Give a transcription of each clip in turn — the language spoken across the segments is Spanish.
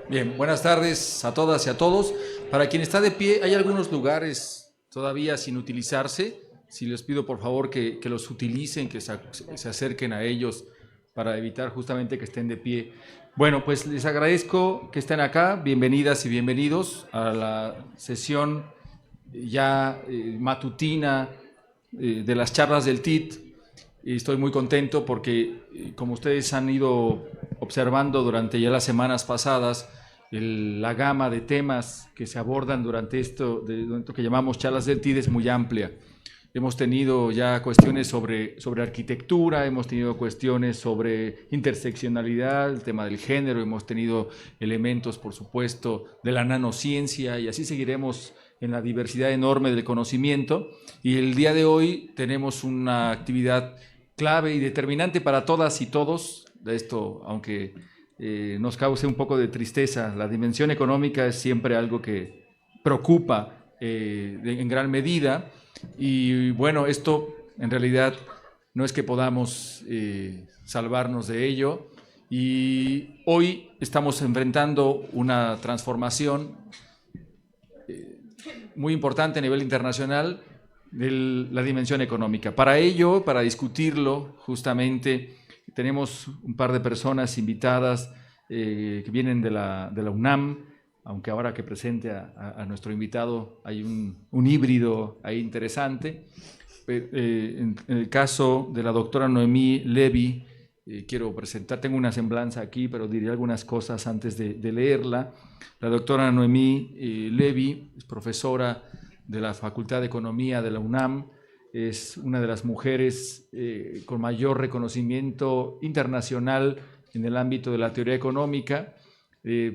Bien, buenas tardes a todas y a todos. Para quien está de pie, hay algunos lugares todavía sin utilizarse. Si les pido por favor que los utilicen, que se acerquen a ellos para evitar justamente que estén de pie. Bueno, pues les agradezco que estén acá. Bienvenidas y bienvenidos a la sesión ya matutina de las charlas del TIT. Y estoy muy contento porque, como ustedes han ido observando durante ya las semanas pasadas, la gama de temas que se abordan durante esto que llamamos charlas del TID es muy amplia. Hemos tenido ya cuestiones sobre arquitectura, hemos tenido cuestiones sobre interseccionalidad, el tema del género, hemos tenido elementos, por supuesto, de la nanociencia, y así seguiremos en la diversidad enorme del conocimiento. Y el día de hoy tenemos una actividad clave y determinante para todas y todos. Esto, aunque nos cause un poco de tristeza, la dimensión económica es siempre algo que preocupa en gran medida. Y bueno, esto en realidad no es que podamos salvarnos de ello. Y hoy estamos enfrentando una transformación muy importante a nivel internacional de la dimensión económica. Para ello, para discutirlo, justamente tenemos un par de personas invitadas que vienen de la UNAM, aunque ahora que presente a nuestro invitado hay un híbrido ahí interesante. En el caso de la doctora Noemí Levy, quiero presentar, tengo una semblanza aquí, pero diré algunas cosas antes de leerla. La doctora Noemí Levy es profesora de la Facultad de Economía de la UNAM, es una de las mujeres con mayor reconocimiento internacional en el ámbito de la teoría económica.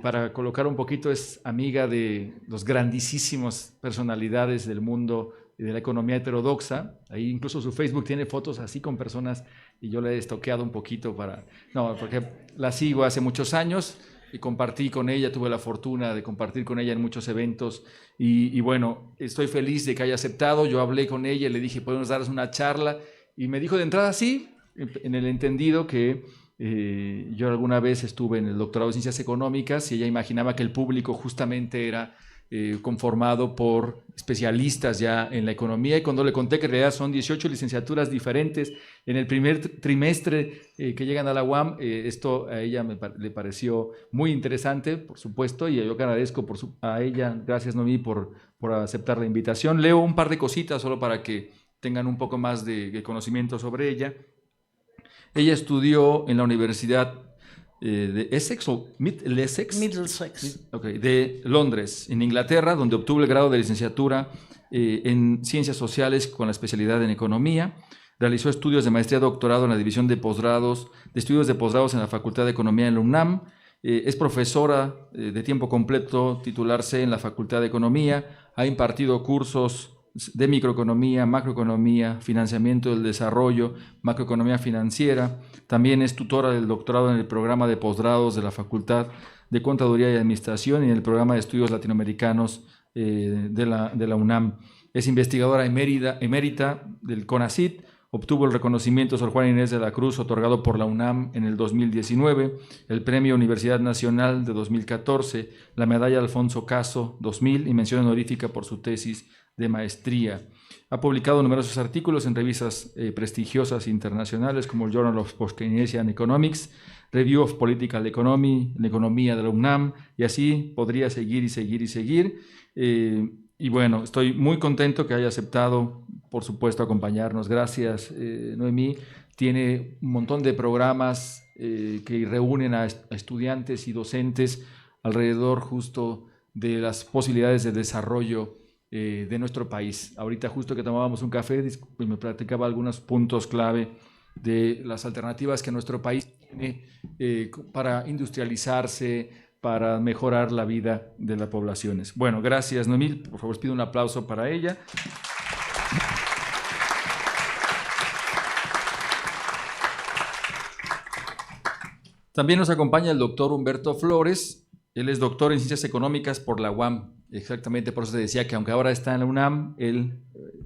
Para colocar un poquito, es amiga de los grandísimas personalidades del mundo de la economía heterodoxa. Ahí incluso su Facebook tiene fotos así con personas, y yo le he estoqueado un poquito porque la sigo hace muchos años y compartí con ella, tuve la fortuna de compartir con ella en muchos eventos y bueno, estoy feliz de que haya aceptado. Yo hablé con ella y le dije, ¿podemos darles una charla? Y me dijo de entrada sí, en el entendido que yo alguna vez estuve en el doctorado de Ciencias Económicas y ella imaginaba que el público justamente era conformado por especialistas ya en la economía, y cuando le conté que en realidad son 18 licenciaturas diferentes en el primer trimestre que llegan a la UAM, esto a ella le pareció muy interesante, por supuesto, y yo agradezco a ella, gracias Noemí por aceptar la invitación. Leo un par de cositas solo para que tengan un poco más de conocimiento sobre ella. Ella estudió en la Universidad de Essex o Middlesex. Okay, de Londres, en Inglaterra, donde obtuvo el grado de licenciatura en Ciencias Sociales con la especialidad en Economía. Realizó estudios de maestría y doctorado en la división de estudios de posgrados en la Facultad de Economía en la UNAM. Es profesora de tiempo completo, titular C en la Facultad de Economía. Ha impartido cursos de microeconomía, macroeconomía, financiamiento del desarrollo, macroeconomía financiera. También es tutora del doctorado en el programa de posgrados de la Facultad de Contaduría y Administración y en el programa de estudios latinoamericanos de la UNAM. Es investigadora emérita del CONACYT. Obtuvo el reconocimiento Sor Juana Inés de la Cruz otorgado por la UNAM en el 2019, el Premio Universidad Nacional de 2014, la Medalla Alfonso Caso 2000 y mención honorífica por su tesis de maestría. Ha publicado numerosos artículos en revistas prestigiosas internacionales como el Journal of Post-Keynesian Economics, Review of Political Economy, la economía de la UNAM, y así podría seguir y seguir y seguir. Y bueno, estoy muy contento que haya aceptado, por supuesto, acompañarnos. Gracias, Noemí. Tiene un montón de programas que reúnen a estudiantes y docentes alrededor justo de las posibilidades de desarrollo de nuestro país. Ahorita justo que tomábamos un café, me platicaba algunos puntos clave de las alternativas que nuestro país tiene para industrializarse, para mejorar la vida de las poblaciones. Bueno, gracias, Noemí. Por favor, pido un aplauso para ella. También nos acompaña el doctor Humberto Flores. Él es doctor en Ciencias Económicas por la UAM. Exactamente por eso se decía que aunque ahora está en la UNAM, él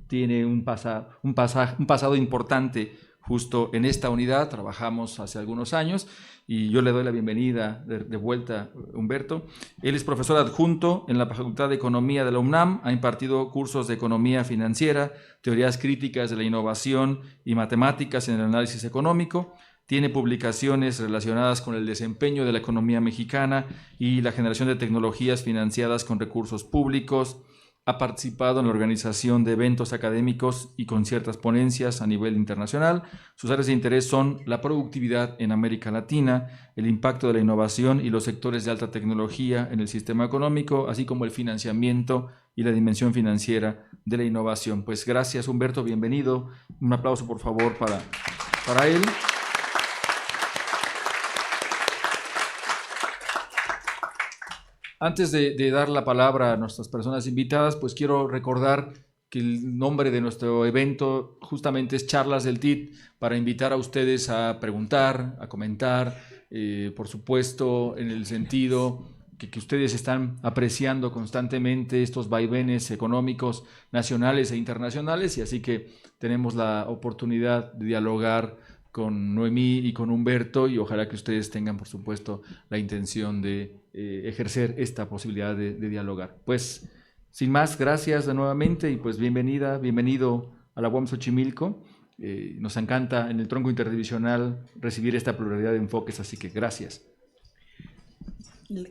tiene un pasado importante justo en esta unidad. Trabajamos hace algunos años y yo le doy la bienvenida de vuelta, Humberto. Él es profesor adjunto en la Facultad de Economía de la UNAM. Ha impartido cursos de economía financiera, teorías críticas de la innovación y matemáticas en el análisis económico. Tiene publicaciones relacionadas con el desempeño de la economía mexicana y la generación de tecnologías financiadas con recursos públicos. Ha participado en la organización de eventos académicos y con ciertas ponencias a nivel internacional. Sus áreas de interés son la productividad en América Latina, el impacto de la innovación y los sectores de alta tecnología en el sistema económico, así como el financiamiento y la dimensión financiera de la innovación. Pues gracias, Humberto, bienvenido. Un aplauso, por favor, para él. Antes de dar la palabra a nuestras personas invitadas, pues quiero recordar que el nombre de nuestro evento justamente es Charlas del TIT, para invitar a ustedes a preguntar, a comentar, por supuesto, en el sentido que ustedes están apreciando constantemente estos vaivenes económicos nacionales e internacionales, y así que tenemos la oportunidad de dialogar con Noemí y con Humberto, y ojalá que ustedes tengan, por supuesto, la intención de ejercer esta posibilidad de dialogar. Pues, sin más, gracias nuevamente y pues bienvenido a la UAM Xochimilco. Nos encanta en el tronco interdivisional recibir esta pluralidad de enfoques, así que gracias.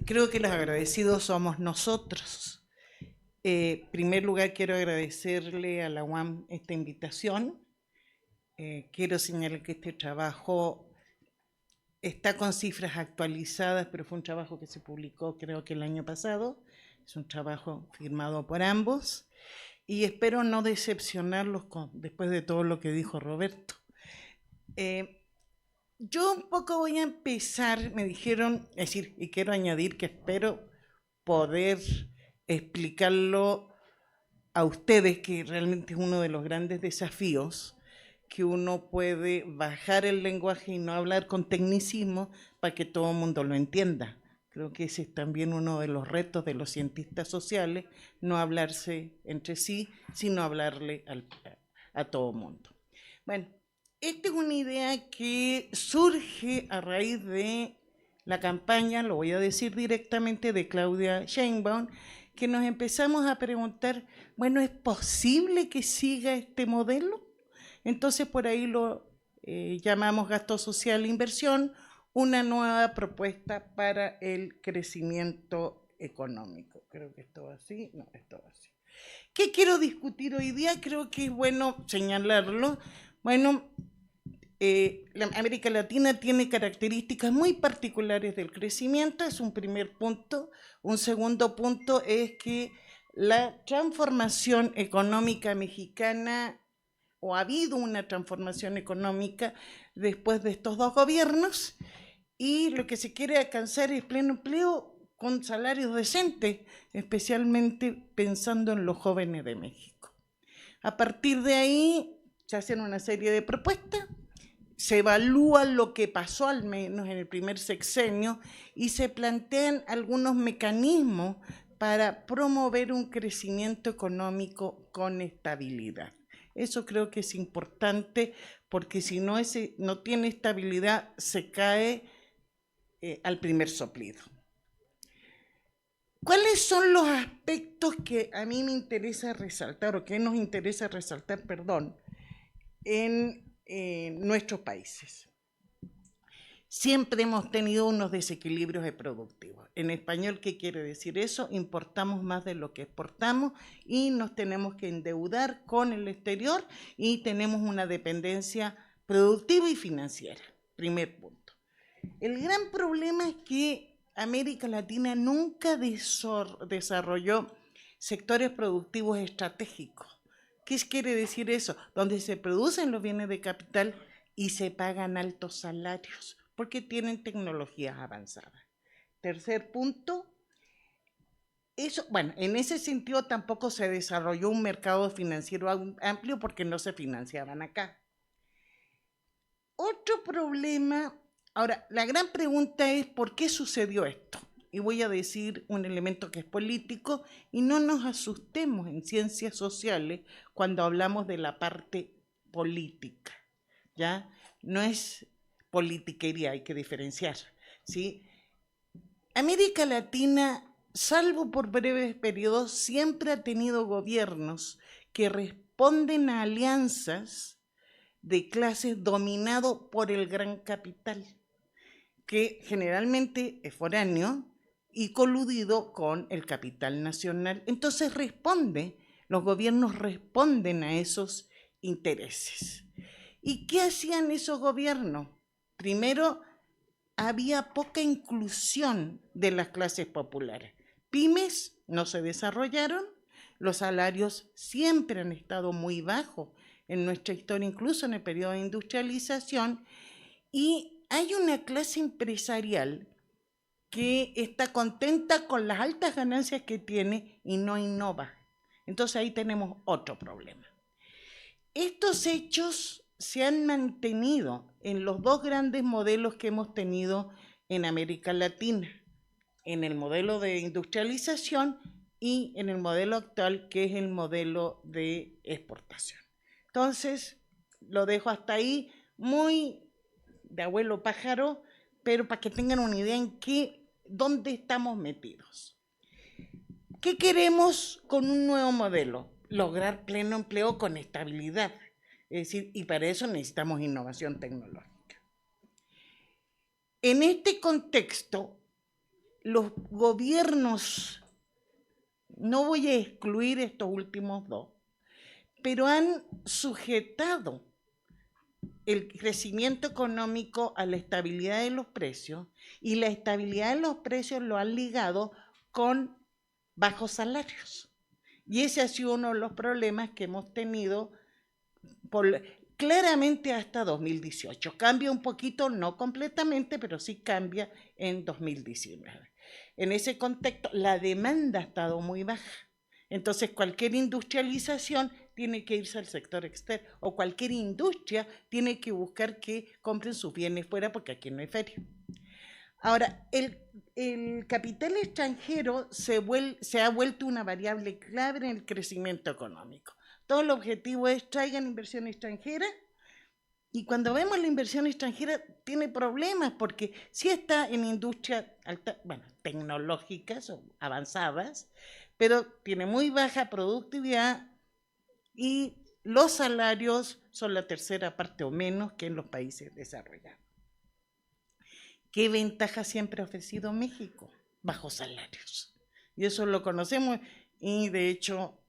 Creo que los agradecidos somos nosotros. En primer lugar, quiero agradecerle a la UAM esta invitación. Quiero señalar que este trabajo está con cifras actualizadas, pero fue un trabajo que se publicó creo que el año pasado. Es un trabajo firmado por ambos y espero no decepcionarlos después de todo lo que dijo Roberto. Yo un poco voy a empezar, me dijeron, es decir, y quiero añadir que espero poder explicarlo a ustedes, que realmente es uno de los grandes desafíos, que uno puede bajar el lenguaje y no hablar con tecnicismo para que todo el mundo lo entienda. Creo que ese es también uno de los retos de los cientistas sociales, no hablarse entre sí, sino hablarle a todo el mundo. Bueno, esta es una idea que surge a raíz de la campaña, lo voy a decir directamente, de Claudia Sheinbaum, que nos empezamos a preguntar, bueno, ¿es posible que siga este modelo? Entonces por ahí lo llamamos gasto social e inversión, una nueva propuesta para el crecimiento económico. Creo que esto va así, no, esto va así. ¿Qué quiero discutir hoy día? Creo que es bueno señalarlo. Bueno, la América Latina tiene características muy particulares del crecimiento, es un primer punto. Un segundo punto es que la transformación económica mexicana, o ha habido una transformación económica después de estos dos gobiernos, y lo que se quiere alcanzar es pleno empleo con salarios decentes, especialmente pensando en los jóvenes de México. A partir de ahí se hacen una serie de propuestas, se evalúa lo que pasó al menos en el primer sexenio y se plantean algunos mecanismos para promover un crecimiento económico con estabilidad. Eso creo que es importante, porque si no, no tiene estabilidad, se cae al primer soplido. ¿Cuáles son los aspectos que a mí me interesa resaltar, o que nos interesa resaltar, perdón, en nuestros países? siempre hemos tenido unos desequilibrios productivos. En español, ¿qué quiere decir eso? Importamos más de lo que exportamos y nos tenemos que endeudar con el exterior y tenemos una dependencia productiva y financiera. Primer punto. El gran problema es que América Latina nunca desarrolló sectores productivos estratégicos. ¿Qué quiere decir eso? Donde se producen los bienes de capital y se pagan altos salarios, porque tienen tecnologías avanzadas. Tercer punto, en ese sentido tampoco se desarrolló un mercado financiero amplio porque no se financiaban acá. Otro problema, ahora, la gran pregunta es ¿por qué sucedió esto? Y voy a decir un elemento que es político y no nos asustemos en ciencias sociales cuando hablamos de la parte política, ¿ya? No es politiquería, hay que diferenciar, ¿sí? América Latina, salvo por breves periodos, siempre ha tenido gobiernos que responden a alianzas de clases dominado por el gran capital, que generalmente es foráneo y coludido con el capital nacional. Entonces los gobiernos responden a esos intereses. ¿Y qué hacían esos gobiernos? Primero, había poca inclusión de las clases populares. Pymes no se desarrollaron, los salarios siempre han estado muy bajos en nuestra historia, incluso en el periodo de industrialización, y hay una clase empresarial que está contenta con las altas ganancias que tiene y no innova. Entonces ahí tenemos otro problema. Estos hechos se han mantenido en los dos grandes modelos que hemos tenido en América Latina, en el modelo de industrialización y en el modelo actual, que es el modelo de exportación. Entonces, lo dejo hasta ahí, muy de abuelo pájaro, pero para que tengan una idea en dónde estamos metidos. ¿Qué queremos con un nuevo modelo? Lograr pleno empleo con estabilidad. Es decir, y para eso necesitamos innovación tecnológica. En este contexto, los gobiernos, no voy a excluir estos últimos dos, pero han sujetado el crecimiento económico a la estabilidad de los precios y la estabilidad de los precios lo han ligado con bajos salarios. Y ese ha sido uno de los problemas que hemos tenido claramente hasta 2018. Cambia un poquito, no completamente, pero sí cambia en 2019. En ese contexto, la demanda ha estado muy baja. Entonces, cualquier industrialización tiene que irse al sector externo, o cualquier industria tiene que buscar que compren sus bienes fuera porque aquí no hay feria. Ahora, el capital extranjero se ha vuelto una variable clave en el crecimiento económico. Todo el objetivo es traigan inversión extranjera, y cuando vemos la inversión extranjera tiene problemas porque sí está en industrias tecnológicas o avanzadas, pero tiene muy baja productividad y los salarios son la tercera parte o menos que en los países desarrollados. ¿Qué ventaja siempre ha ofrecido México? Bajos salarios. Y eso lo conocemos y de hecho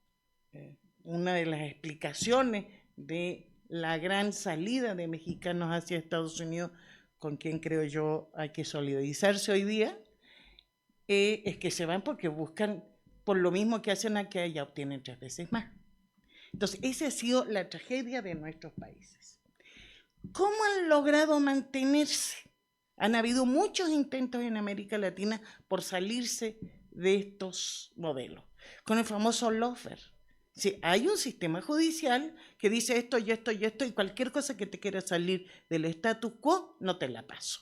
una de las explicaciones de la gran salida de mexicanos hacia Estados Unidos, con quien creo yo hay que solidarizarse hoy día, es que se van porque buscan, por lo mismo que hacen aquí, ya obtienen 3 veces más. Entonces, esa ha sido la tragedia de nuestros países. ¿Cómo han logrado mantenerse? Han habido muchos intentos en América Latina por salirse de estos modelos, con el famoso lawfare. Sí, hay un sistema judicial que dice esto y esto y esto, y cualquier cosa que te quiera salir del status quo, no te la paso,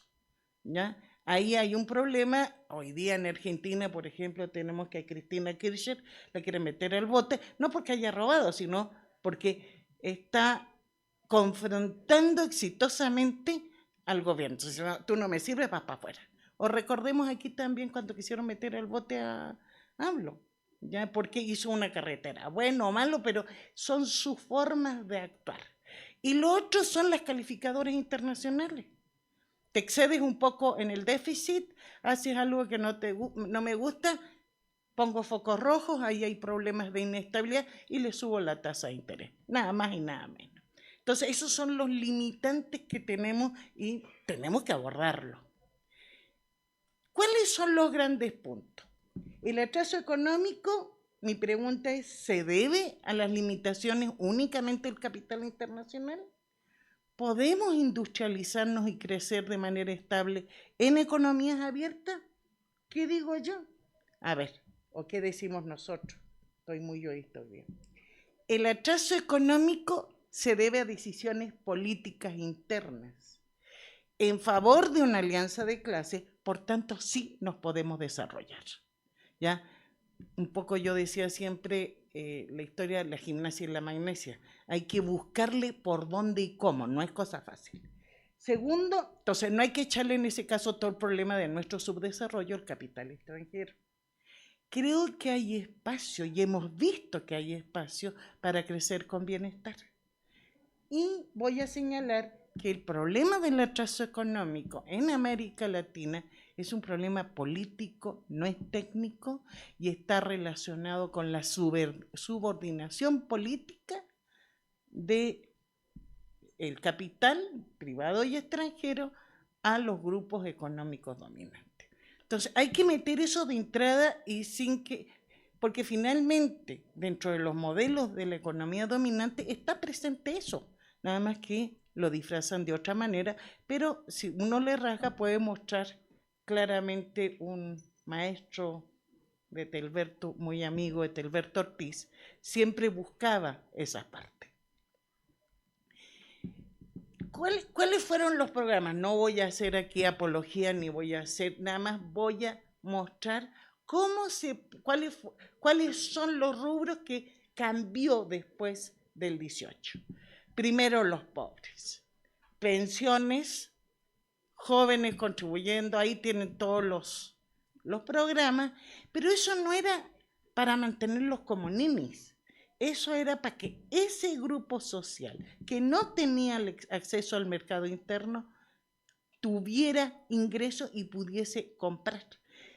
¿ya? Ahí hay un problema. Hoy día en Argentina, por ejemplo, tenemos que a Cristina Kirchner la quieren meter al bote, no porque haya robado, sino porque está confrontando exitosamente al gobierno. Entonces, tú no me sirves, vas para afuera. O recordemos aquí también cuando quisieron meter al bote a AMLO, ¿ya? Porque hizo una carretera, bueno o malo, pero son sus formas de actuar. Y lo otro son las calificadoras internacionales. te excedes un poco en el déficit, haces algo que no me gusta, pongo focos rojos, ahí hay problemas de inestabilidad y le subo la tasa de interés, nada más y nada menos. Entonces, esos son los limitantes que tenemos y tenemos que abordarlos. ¿Cuáles son los grandes puntos? El atraso económico, mi pregunta es, ¿se debe a las limitaciones únicamente del capital internacional? ¿Podemos industrializarnos y crecer de manera estable en economías abiertas? ¿Qué digo yo? A ver, ¿o qué decimos nosotros? Estoy muy oído bien. El atraso económico se debe a decisiones políticas internas en favor de una alianza de clases, por tanto sí nos podemos desarrollar. ¿Ya? Un poco yo decía siempre la historia de la gimnasia y la magnesia. Hay que buscarle por dónde y cómo, no es cosa fácil. Segundo, entonces no hay que echarle en ese caso todo el problema de nuestro subdesarrollo al capital extranjero. Creo que hay espacio y hemos visto que hay espacio para crecer con bienestar. Y voy a señalar que el problema del atraso económico en América Latina es un problema político, no es técnico, y está relacionado con la subordinación política del capital privado y extranjero a los grupos económicos dominantes. Entonces hay que meter eso de entrada y sin que, porque finalmente dentro de los modelos de la economía dominante está presente eso, nada más que lo disfrazan de otra manera, pero si uno le rasga puede mostrar claramente un maestro de Telberto, muy amigo de Telberto Ortiz, siempre buscaba esa parte. ¿Cuáles fueron los programas? No voy a hacer aquí apología ni voy a hacer, nada más voy a mostrar cuáles son los rubros que cambió después del 18. Primero los pobres, pensiones, jóvenes contribuyendo, ahí tienen todos los programas, pero eso no era para mantenerlos como ninis, eso era para que ese grupo social que no tenía acceso al mercado interno tuviera ingreso y pudiese comprar.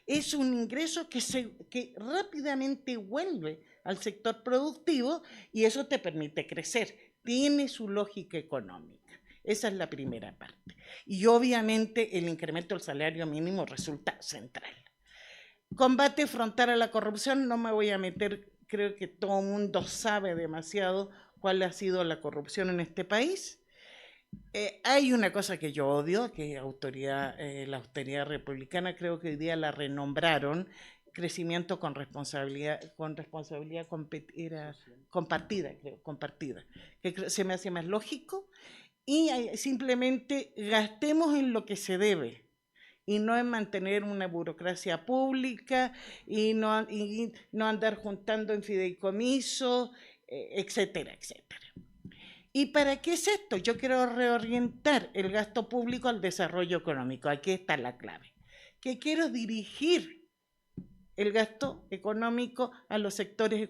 Es un ingreso que rápidamente vuelve al sector productivo y eso te permite crecer. Tiene su lógica económica. Esa es la primera parte. Y obviamente el incremento del salario mínimo resulta central. Combate frontal a la corrupción, no me voy a meter, creo que todo el mundo sabe demasiado cuál ha sido la corrupción en este país. Hay una cosa que yo odio, que es la austeridad republicana, creo que hoy día la renombraron, crecimiento con responsabilidad compartida, que se me hace más lógico, y simplemente gastemos en lo que se debe, y no en mantener una burocracia pública, y no andar juntando en fideicomisos, etcétera, etcétera. ¿Y para qué es esto? Yo quiero reorientar el gasto público al desarrollo económico. Aquí está la clave. Que quiero dirigir el gasto económico a los sectores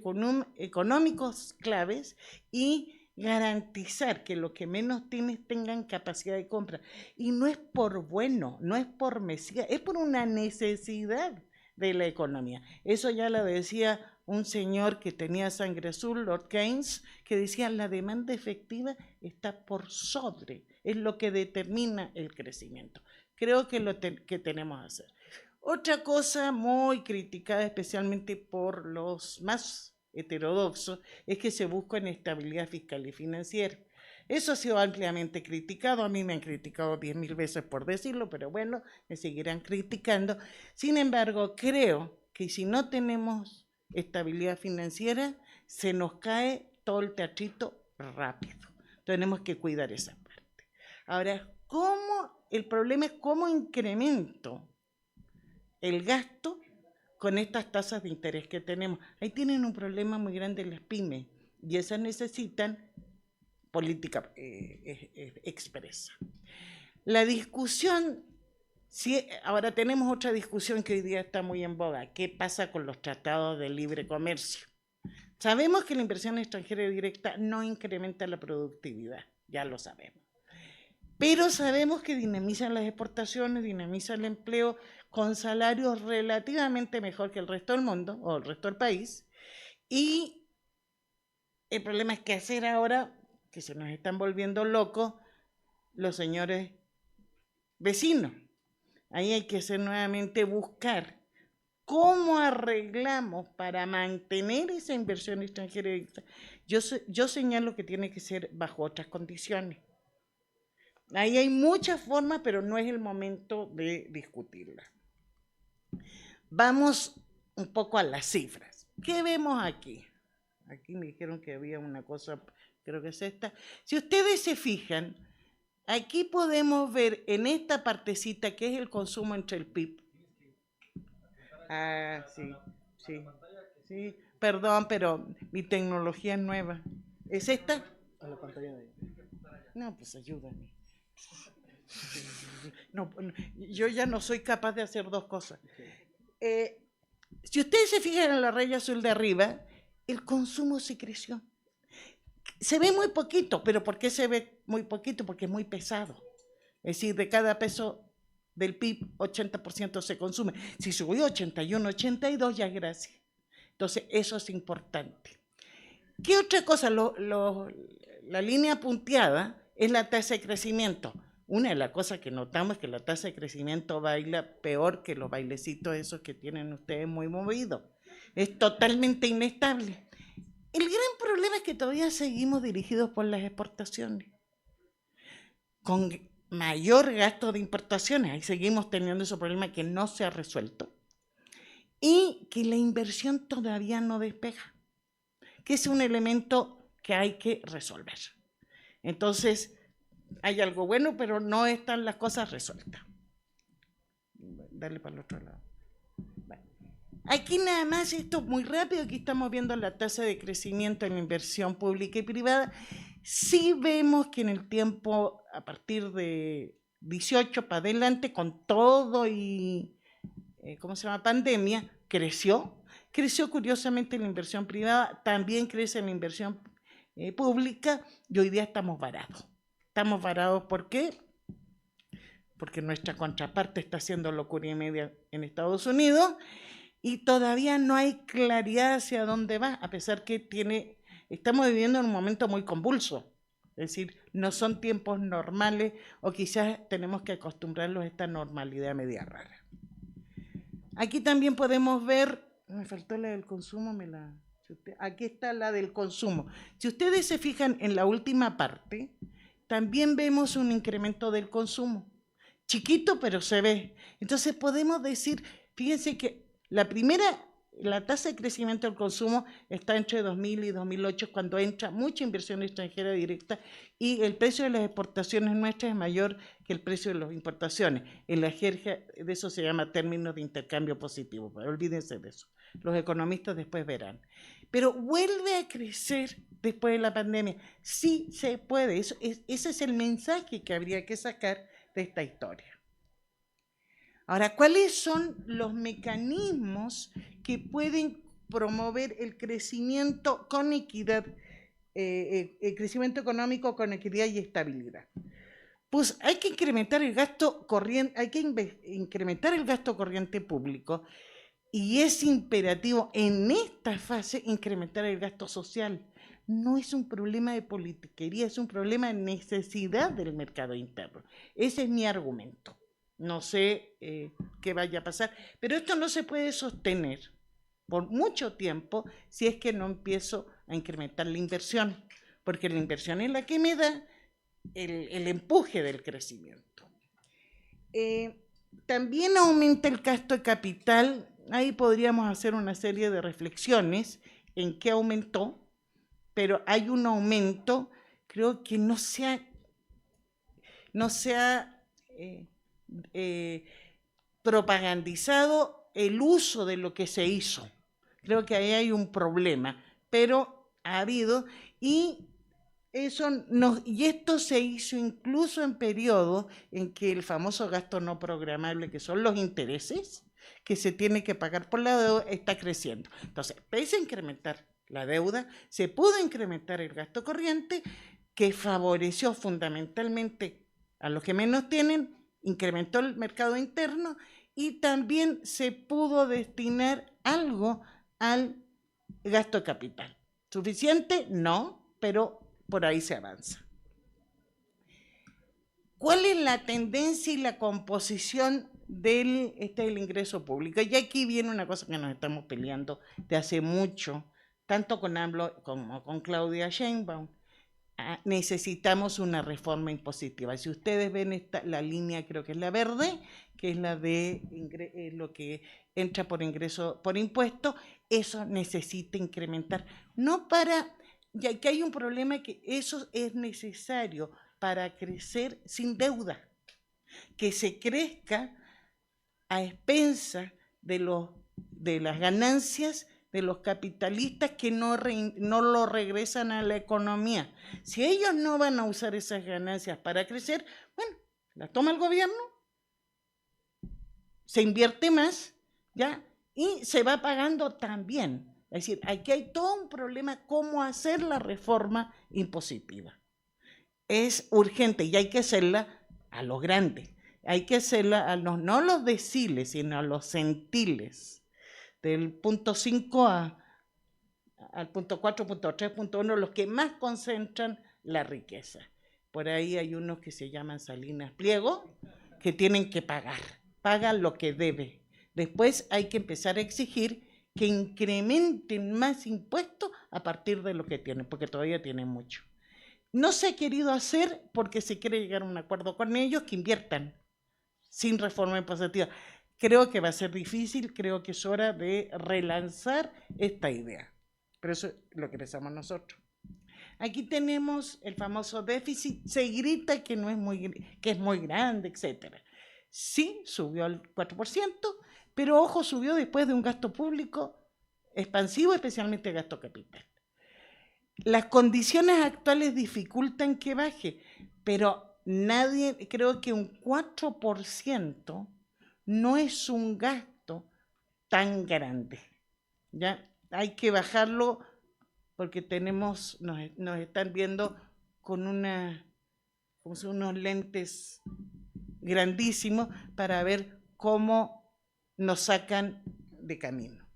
económicos claves y garantizar que los que menos tienen tengan capacidad de compra. Y no es por bueno, no es por mesía, es por una necesidad de la economía. Eso ya lo decía un señor que tenía sangre azul, Lord Keynes, que decía la demanda efectiva está por sobre, es lo que determina el crecimiento. Creo que lo que tenemos que hacer. Otra cosa muy criticada especialmente por los más heterodoxos es que se busca inestabilidad fiscal y financiera. Eso ha sido ampliamente criticado, a mí me han criticado 10.000 veces por decirlo, pero bueno, me seguirán criticando. Sin embargo, creo que si no tenemos estabilidad financiera, se nos cae todo el teatrito rápido. Tenemos que cuidar esa parte. Ahora, el problema es cómo incremento el gasto con estas tasas de interés que tenemos. Ahí tienen un problema muy grande las pymes y esas necesitan política expresa. La discusión, ahora tenemos otra discusión que hoy día está muy en boga. ¿Qué pasa con los tratados de libre comercio? Sabemos que la inversión extranjera directa no incrementa la productividad, ya lo sabemos. pero sabemos que dinamizan las exportaciones, dinamizan el empleo con salarios relativamente mejor que el resto del mundo o el resto del país. Y el problema es qué hacer ahora, que se nos están volviendo locos los señores vecinos. Ahí hay que hacer nuevamente buscar cómo arreglamos para mantener esa inversión extranjera directa. Yo señalo que tiene que ser bajo otras condiciones. Ahí hay muchas formas, pero no es el momento de discutirla. Vamos un poco a las cifras. ¿Qué vemos aquí? Aquí me dijeron que había una cosa, creo que es esta. Si ustedes se fijan, aquí podemos ver en esta partecita que es el consumo entre el PIB. Ah, sí. Perdón, pero mi tecnología es nueva. ¿Es esta? A la pantalla de... No, pues ayúdame. No, yo ya no soy capaz de hacer dos cosas. Si ustedes se fijan en la raya azul de arriba, el consumo sí creció. Se ve muy poquito, pero ¿por qué se ve muy poquito? Porque es muy pesado. Es decir, de cada peso del PIB, 80% se consume. Si subió 81, 82, ya es gracia. Entonces, eso es importante. ¿Qué otra cosa? La línea punteada es la tasa de crecimiento. Una de las cosas que notamos es que la tasa de crecimiento baila peor que los bailecitos esos que tienen ustedes muy movidos. Es totalmente inestable. El gran problema es que todavía seguimos dirigidos por las exportaciones, con mayor gasto de importaciones. Ahí seguimos teniendo ese problema que no se ha resuelto. Y que la inversión todavía no despega, que es un elemento que hay que resolver. Entonces, hay algo bueno, pero no están las cosas resueltas. Dale para el otro lado. Bueno. Aquí nada más, esto muy rápido, aquí estamos viendo la tasa de crecimiento en la inversión pública y privada. Sí vemos que en el tiempo, a partir de 18 para adelante, con todo y, pandemia, creció curiosamente la inversión privada, también crece la inversión pública, y hoy día estamos varados. Estamos varados, ¿por qué? Porque nuestra contraparte está haciendo locura y media en Estados Unidos y todavía no hay claridad hacia dónde va, a pesar que estamos viviendo en un momento muy convulso. Es decir, no son tiempos normales o quizás tenemos que acostumbrarlos a esta normalidad media rara. Aquí también podemos ver, me faltó la del consumo, aquí está la del consumo. Si ustedes se fijan en la última parte, también vemos un incremento del consumo. Chiquito, pero se ve. Entonces podemos decir, fíjense que la tasa de crecimiento del consumo está entre 2000 y 2008, cuando entra mucha inversión extranjera directa y el precio de las exportaciones nuestras es mayor que el precio de las importaciones. En la jerga de eso se llama términos de intercambio positivo, pero olvídense de eso. Los economistas después verán. Pero vuelve a crecer después de la pandemia. Sí se puede. Ese es el mensaje que habría que sacar de esta historia. Ahora, ¿cuáles son los mecanismos que pueden promover el crecimiento con equidad, el crecimiento económico con equidad y estabilidad? Pues hay que incrementar el gasto corriente, público, y es imperativo en esta fase incrementar el gasto social. No es un problema de politiquería, es un problema de necesidad del mercado interno. Ese es mi argumento. No sé qué vaya a pasar, pero esto no se puede sostener por mucho tiempo si es que no empiezo a incrementar la inversión, porque la inversión es la que me da el empuje del crecimiento. También aumenta el gasto de capital. Ahí podríamos hacer una serie de reflexiones en qué aumentó, pero hay un aumento, creo que no se ha propagandizado el uso de lo que se hizo. Creo que ahí hay un problema, pero ha habido, y esto se hizo incluso en periodos en que el famoso gasto no programable, que son los intereses que se tiene que pagar por la deuda, está creciendo. Entonces, pese a incrementar la deuda, se pudo incrementar el gasto corriente, que favoreció fundamentalmente a los que menos tienen, incrementó el mercado interno y también se pudo destinar algo al gasto de capital. ¿Suficiente? No, pero por ahí se avanza. ¿Cuál es la tendencia y la composición del ingreso público? Y aquí viene una cosa que nos estamos peleando de hace mucho, tanto con AMLO como con Claudia Sheinbaum. Necesitamos una reforma impositiva. Si ustedes ven la línea, creo que es la verde, que es la de lo que entra por ingreso por impuesto, eso necesita incrementar. No para, ya que hay un problema que eso es necesario para crecer sin deuda, que se crezca a expensas de las ganancias de los capitalistas que no lo regresan a la economía. Si ellos no van a usar esas ganancias para crecer, bueno, las toma el gobierno, se invierte más, ¿ya? Y se va pagando también. Es decir, aquí hay todo un problema cómo hacer la reforma impositiva. Es urgente y hay que hacerla a los grandes. Hay que hacerla a los, no los deciles, sino a los centiles. Del punto 5 al punto 4, punto 3, punto 1, los que más concentran la riqueza. Por ahí hay unos que se llaman Salinas Pliego, que tienen que pagar, pagan lo que debe. Después hay que empezar a exigir que incrementen más impuestos a partir de lo que tienen, porque todavía tienen mucho. No se ha querido hacer porque se quiere llegar a un acuerdo con ellos que inviertan sin reforma impositiva. Creo que va a ser difícil, creo que es hora de relanzar esta idea. Pero eso es lo que pensamos nosotros. Aquí tenemos el famoso déficit, se grita que es muy grande, etc. Sí, subió al 4%, pero ojo, subió después de un gasto público expansivo, especialmente gasto capital. Las condiciones actuales dificultan que baje, pero creo que un 4% no es un gasto tan grande. ¿Ya? Hay que bajarlo porque nos están viendo con unos lentes grandísimos para ver cómo nos sacan de camino.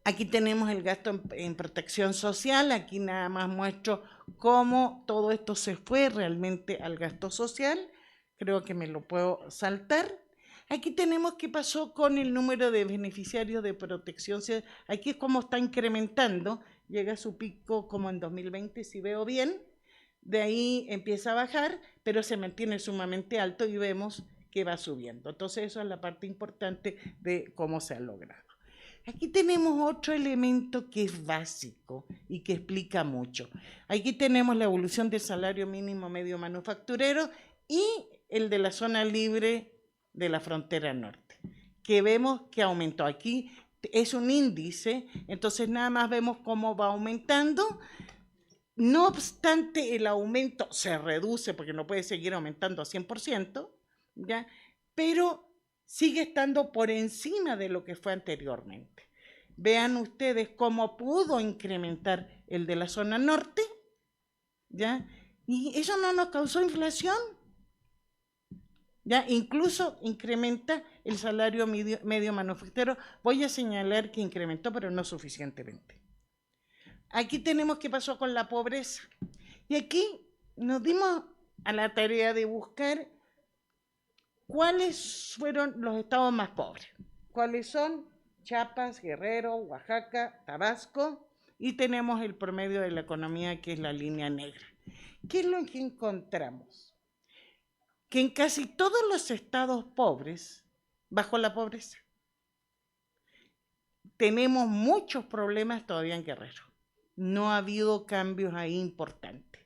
Aquí tenemos el gasto en protección social, aquí nada más muestro cómo todo esto se fue realmente al gasto social, creo que me lo puedo saltar. Aquí tenemos qué pasó con el número de beneficiarios de protección social, aquí es como está incrementando, llega a su pico como en 2020, si veo bien, de ahí empieza a bajar, pero se mantiene sumamente alto y vemos que va subiendo. Entonces eso es la parte importante de cómo se ha logrado. Aquí tenemos otro elemento que es básico y que explica mucho. Aquí tenemos la evolución del salario mínimo medio manufacturero y el de la zona libre de la frontera norte, que vemos que aumentó. Aquí es un índice, entonces nada más vemos cómo va aumentando. No obstante, el aumento se reduce porque no puede seguir aumentando a 100%, ¿ya? Pero sigue estando por encima de lo que fue anteriormente. Vean ustedes cómo pudo incrementar el de la zona norte, ¿ya? Y eso no nos causó inflación, ¿ya? Incluso incrementa el salario medio manufacturero. Voy a señalar que incrementó, pero no suficientemente. Aquí tenemos qué pasó con la pobreza. Y aquí nos dimos a la tarea de buscar ¿cuáles fueron los estados más pobres? ¿Cuáles son? Chiapas, Guerrero, Oaxaca, Tabasco, y tenemos el promedio de la economía, que es la línea negra. ¿Qué es lo que encontramos? Que en casi todos los estados pobres bajó la pobreza. Tenemos muchos problemas todavía en Guerrero. No ha habido cambios ahí importantes.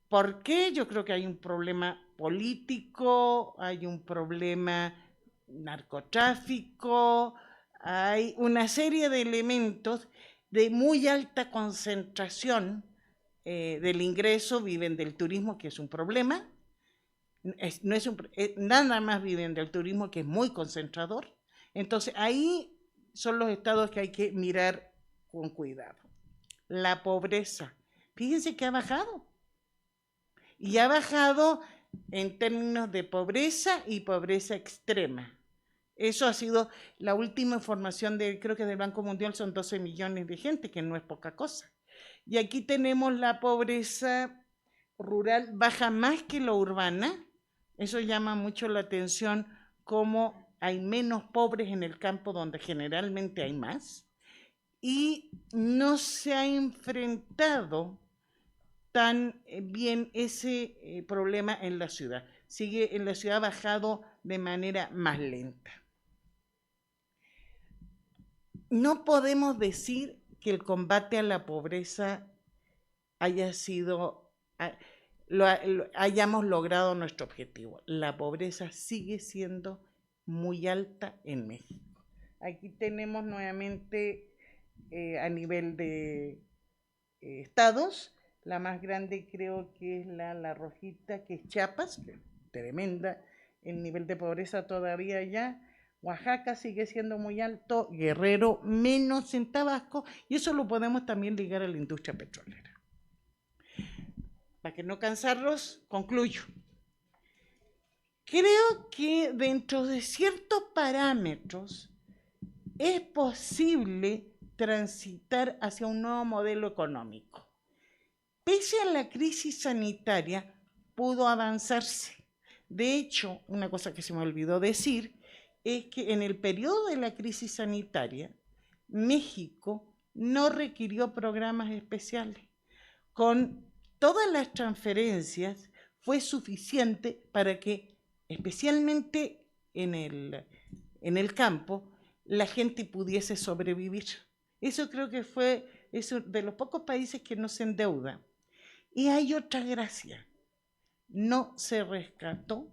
¿Por qué? Yo creo que hay un problema político, hay un problema narcotráfico, hay una serie de elementos de muy alta concentración del ingreso, viven del turismo, que es un problema, nada más viven del turismo, que es muy concentrador. Entonces ahí son los estados que hay que mirar con cuidado. La pobreza, fíjense que ha bajado. y ha bajado en términos de pobreza y pobreza extrema. Eso ha sido la última información creo que del Banco Mundial, son 12 millones de gente, que no es poca cosa. Y aquí tenemos la pobreza rural baja más que la urbana. Eso llama mucho la atención, cómo hay menos pobres en el campo donde generalmente hay más, y no se ha enfrentado tan bien ese problema en la ciudad. En la ciudad ha bajado de manera más lenta. No podemos decir que el combate a la pobreza hayamos logrado nuestro objetivo. La pobreza sigue siendo muy alta en México. Aquí tenemos nuevamente a nivel de estados. La más grande creo que es la rojita, que es Chiapas, que es tremenda el nivel de pobreza todavía allá. Oaxaca sigue siendo muy alto, Guerrero menos en Tabasco, y eso lo podemos también ligar a la industria petrolera. Para que no cansarlos, concluyo. Creo que dentro de ciertos parámetros es posible transitar hacia un nuevo modelo económico. Pese a la crisis sanitaria, pudo avanzarse. De hecho, una cosa que se me olvidó decir es que en el periodo de la crisis sanitaria, México no requirió programas especiales. Con todas las transferencias fue suficiente para que, especialmente en el campo, la gente pudiese sobrevivir. Eso creo que fue de los pocos países que no se endeuda. Y hay otra gracia: no se rescató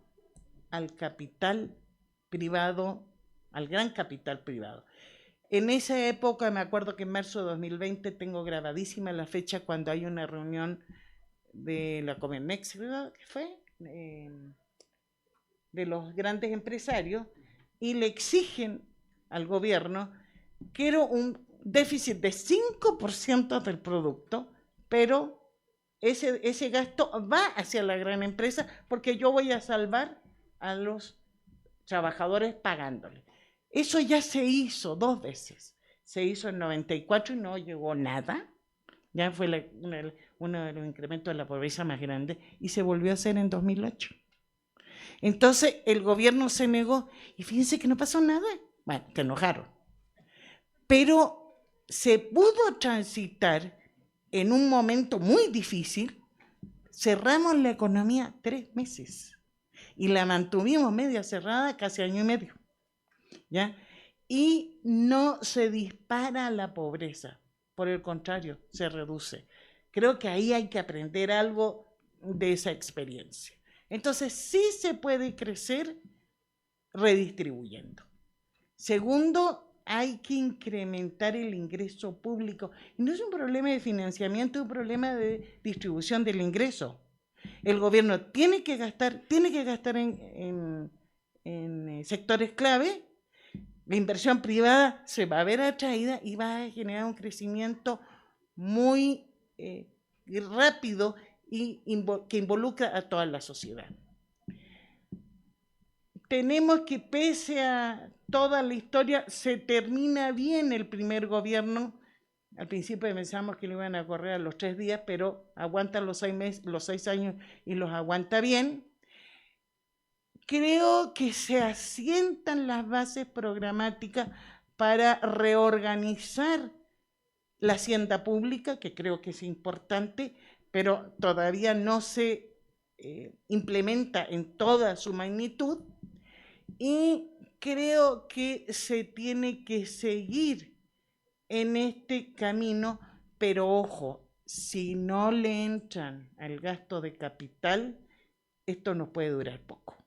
al capital privado, al gran capital privado. En esa época, me acuerdo que en marzo de 2020, tengo grabadísima la fecha, cuando hay una reunión de la Comermex, ¿verdad? ¿Qué fue? De los grandes empresarios, y le exigen al gobierno que era un déficit de 5% del producto, pero ese gasto va hacia la gran empresa, porque yo voy a salvar a los trabajadores pagándole. Eso ya se hizo 2 veces. Se hizo en 94 y no llegó nada. Ya fue uno de los incrementos de la pobreza más grandes, y se volvió a hacer en 2008. Entonces el gobierno se negó, y fíjense que no pasó nada. Bueno, se enojaron. Pero se pudo transitar en un momento muy difícil. Cerramos la economía 3 meses y la mantuvimos media cerrada casi año y medio, ¿ya? Y no se dispara la pobreza, por el contrario, se reduce. Creo que ahí hay que aprender algo de esa experiencia. Entonces, sí se puede crecer redistribuyendo. Segundo, hay que incrementar el ingreso público. Y no es un problema de financiamiento, es un problema de distribución del ingreso. El gobierno tiene que gastar en sectores clave. La inversión privada se va a ver atraída y va a generar un crecimiento muy rápido y que involucra a toda la sociedad. Tenemos que, pese a toda la historia, se termina bien el primer gobierno. Al principio pensamos que lo iban a correr a los 3 días, pero aguantan los 6 años y los aguanta bien. Creo que se asientan las bases programáticas para reorganizar la hacienda pública, que creo que es importante, pero todavía no se implementa en toda su magnitud. Y creo que se tiene que seguir en este camino, pero ojo, si no le entran al gasto de capital, esto nos puede durar poco.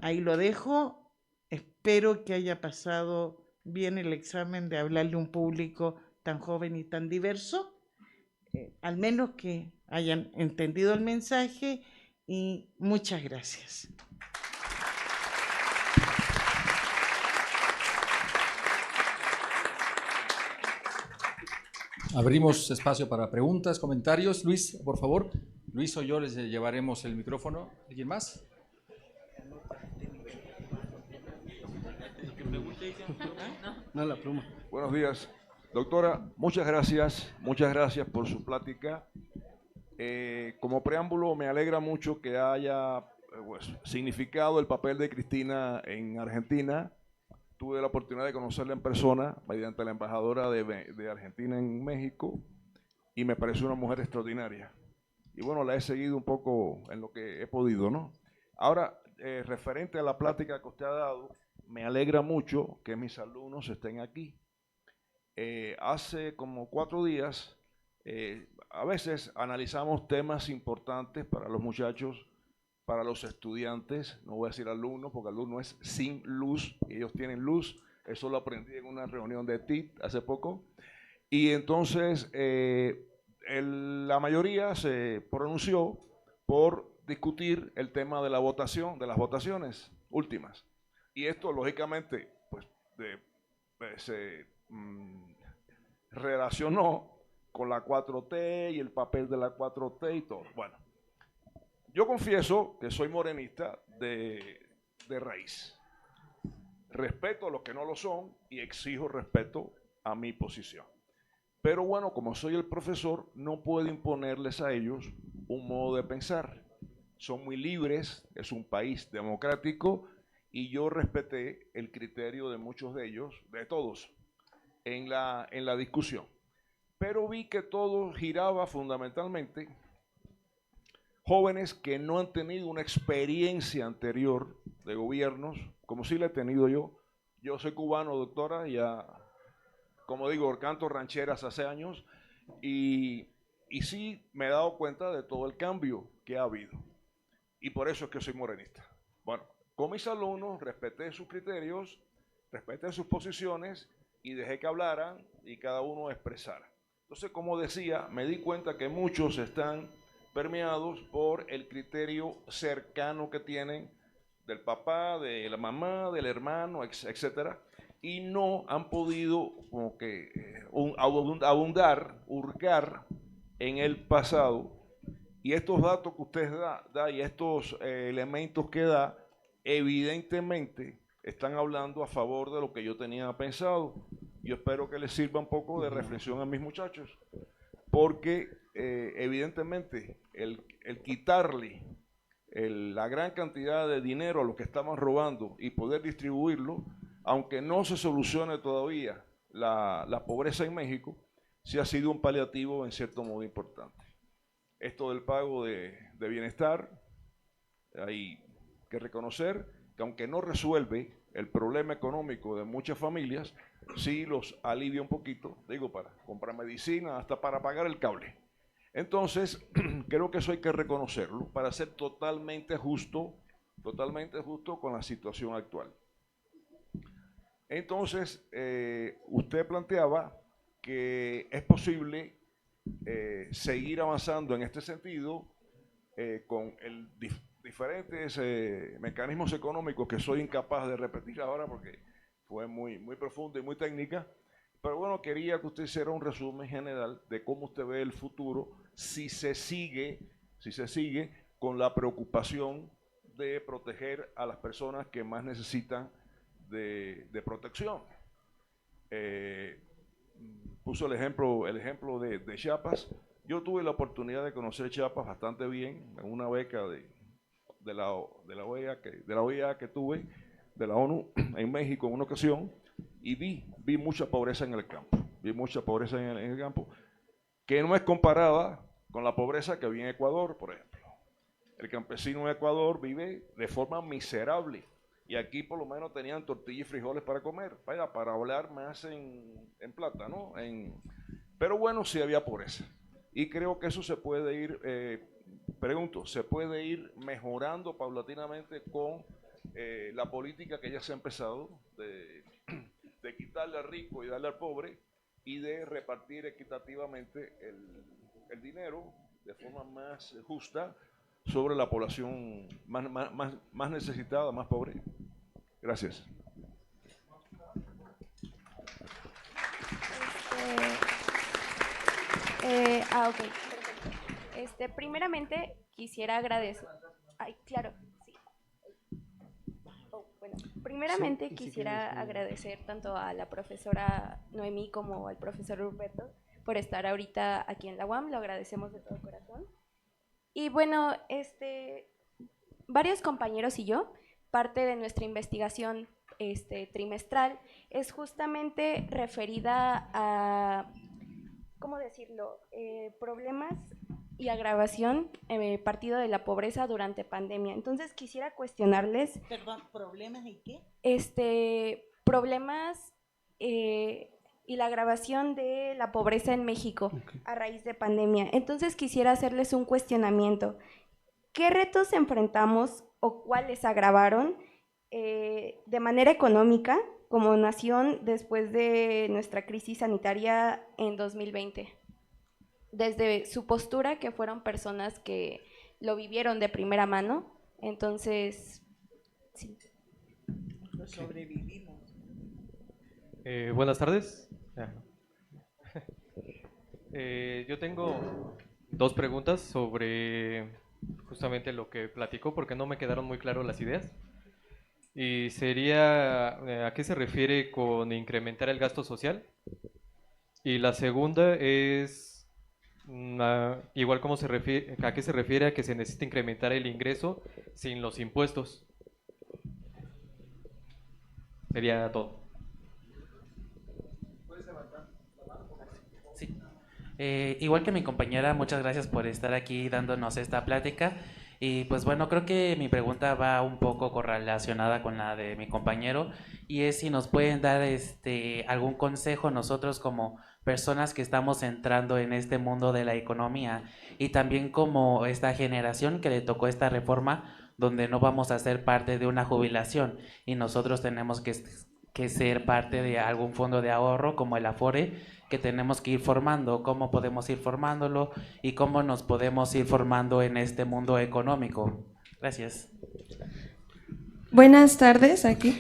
Ahí lo dejo. Espero que haya pasado bien el examen de hablarle a un público tan joven y tan diverso. Al menos que hayan entendido el mensaje, y muchas gracias. Abrimos espacio para preguntas, comentarios. Luis, por favor. Luis o yo les llevaremos el micrófono. ¿Alguien más? No, la pluma. Buenos días. Doctora, muchas gracias por su plática. Como preámbulo, me alegra mucho que haya pues, significado el papel de Cristina en Argentina. Tuve la oportunidad de conocerla en persona mediante la embajadora de Argentina en México y me pareció una mujer extraordinaria. Y bueno, la he seguido un poco en lo que he podido, ¿no? Ahora, referente a la plática que usted ha dado, me alegra mucho que mis alumnos estén aquí. Hace como 4 días, a veces analizamos temas importantes para los muchachos, para los estudiantes, no voy a decir alumnos, porque alumno es sin luz, y ellos tienen luz, eso lo aprendí en una reunión de TIT hace poco, y entonces la mayoría se pronunció por discutir el tema de la votación, de las votaciones últimas, y esto lógicamente pues, se relacionó con la 4T y el papel de la 4T y todo. Bueno, yo confieso que soy morenista de raíz. Respeto a los que no lo son y exijo respeto a mi posición. Pero bueno, como soy el profesor, no puedo imponerles a ellos un modo de pensar. Son muy libres, es un país democrático y yo respeté el criterio de muchos de ellos, de todos, en la discusión. Pero vi que todo giraba fundamentalmente jóvenes que no han tenido una experiencia anterior de gobiernos, como sí la he tenido yo. Yo soy cubano, doctora, ya, como digo, canto rancheras hace años, y sí me he dado cuenta de todo el cambio que ha habido. Y por eso es que soy morenista. Bueno, con mis alumnos respeté sus criterios, respeté sus posiciones, y dejé que hablaran y cada uno expresara. Entonces, como decía, me di cuenta que muchos están permeados por el criterio cercano que tienen del papá, de la mamá, del hermano, etcétera, y no han podido como que hurgar en el pasado. Y estos datos que usted da y estos elementos que da, evidentemente están hablando a favor de lo que yo tenía pensado. Yo espero que les sirva un poco de reflexión a mis muchachos, porque evidentemente el quitarle la gran cantidad de dinero a los que estaban robando y poder distribuirlo, aunque no se solucione todavía la pobreza en México, sí ha sido un paliativo en cierto modo importante. Esto del pago de bienestar, hay que reconocer que aunque no resuelve el problema económico de muchas familias, sí los alivia un poquito, digo, para comprar medicina, hasta para pagar el cable. Entonces, creo que eso hay que reconocerlo para ser totalmente justo con la situación actual. Entonces, usted planteaba que es posible seguir avanzando en este sentido con diferentes mecanismos económicos que soy incapaz de repetir ahora porque fue muy profunda y muy técnica, pero bueno, quería que usted hiciera un resumen general de cómo usted ve el futuro si se sigue con la preocupación de proteger a las personas que más necesitan de protección. Puso el ejemplo de Chiapas. Yo tuve la oportunidad de conocer Chiapas bastante bien en una beca de la OEA que tuve, de la ONU en México en una ocasión, y vi mucha pobreza en el campo, en el campo, que no es comparada con la pobreza que vi en Ecuador, por ejemplo. El campesino en Ecuador vive de forma miserable, y aquí por lo menos tenían tortillas y frijoles para comer, para hablar más en plata, ¿no? Pero bueno, sí había pobreza, y creo que eso se puede ir, se puede ir mejorando paulatinamente con la política que ya se ha empezado de quitarle al rico y darle al pobre y de repartir equitativamente el dinero de forma más justa sobre la población más necesitada, más pobre. Gracias. Ok. Primeramente quisiera agradecer. Ay, claro, sí. Bueno, primeramente Sí, y si quisiera quieres, agradecer tanto a la profesora Noemí como al profesor Ruperto por estar ahorita aquí en la UAM, lo agradecemos de todo corazón. Y bueno, varios compañeros y yo, parte de nuestra investigación trimestral es justamente referida a, ¿cómo decirlo?, problemas y agravación partido de la pobreza durante pandemia. Entonces quisiera cuestionarles. Perdón, ¿problemas y qué? Problemas y la agravación de la pobreza en México a raíz de pandemia. Entonces quisiera hacerles un cuestionamiento. ¿Qué retos enfrentamos o cuáles agravaron de manera económica como nación después de nuestra crisis sanitaria en 2020? Desde su postura, que fueron personas que lo vivieron de primera mano. Entonces, sí. Sobrevivimos. Buenas tardes. Yo tengo dos preguntas sobre justamente lo que platicó, porque no me quedaron muy claras las ideas. Y sería, ¿a qué se refiere con incrementar el gasto social? Y la segunda es, igual como se refiere, ¿a qué se refiere a que se necesita incrementar el ingreso sin los impuestos? Sería todo. Sí. Igual que mi compañera, muchas gracias por estar aquí dándonos esta plática. Y pues bueno, creo que mi pregunta va un poco correlacionada con la de mi compañero, y es si nos pueden dar algún consejo nosotros como personas que estamos entrando en este mundo de la economía, y también como esta generación que le tocó esta reforma donde no vamos a ser parte de una jubilación y nosotros tenemos que ser parte de algún fondo de ahorro como el Afore, que tenemos que ir formando, cómo podemos ir formándolo y cómo nos podemos ir formando en este mundo económico. Gracias. Buenas tardes, aquí.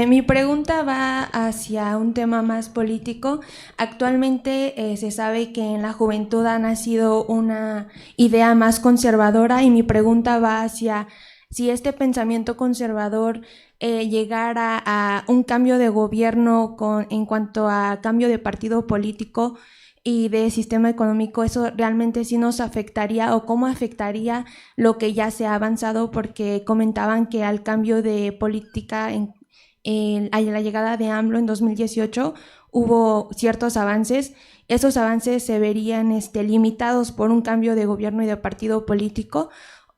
Mi pregunta va hacia un tema más político. Actualmente se sabe que en la juventud ha nacido una idea más conservadora, y mi pregunta va hacia si este pensamiento conservador llegara a un cambio de gobierno en cuanto a cambio de partido político y de sistema económico, eso realmente sí nos afectaría, o cómo afectaría lo que ya se ha avanzado, porque comentaban que al cambio de política a la llegada de AMLO en 2018 hubo ciertos avances. Esos avances se verían limitados por un cambio de gobierno y de partido político,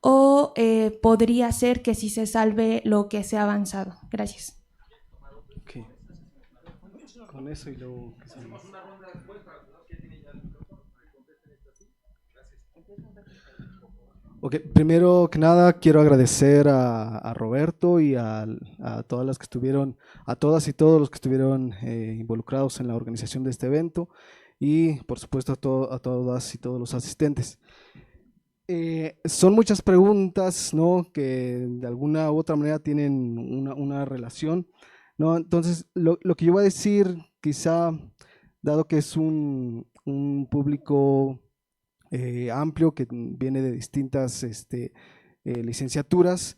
o podría ser que sí se salve lo que se ha avanzado. Gracias. Okay. Con eso y luego que se... Ok, primero que nada quiero agradecer a Roberto y a todas las que estuvieron, a todas y todos los que estuvieron involucrados en la organización de este evento, y por supuesto a todas y todos los asistentes. Son muchas preguntas, ¿no?, que de alguna u otra manera tienen una relación, ¿no? Entonces, lo que yo voy a decir, quizá, dado que es un público amplio que viene de distintas licenciaturas,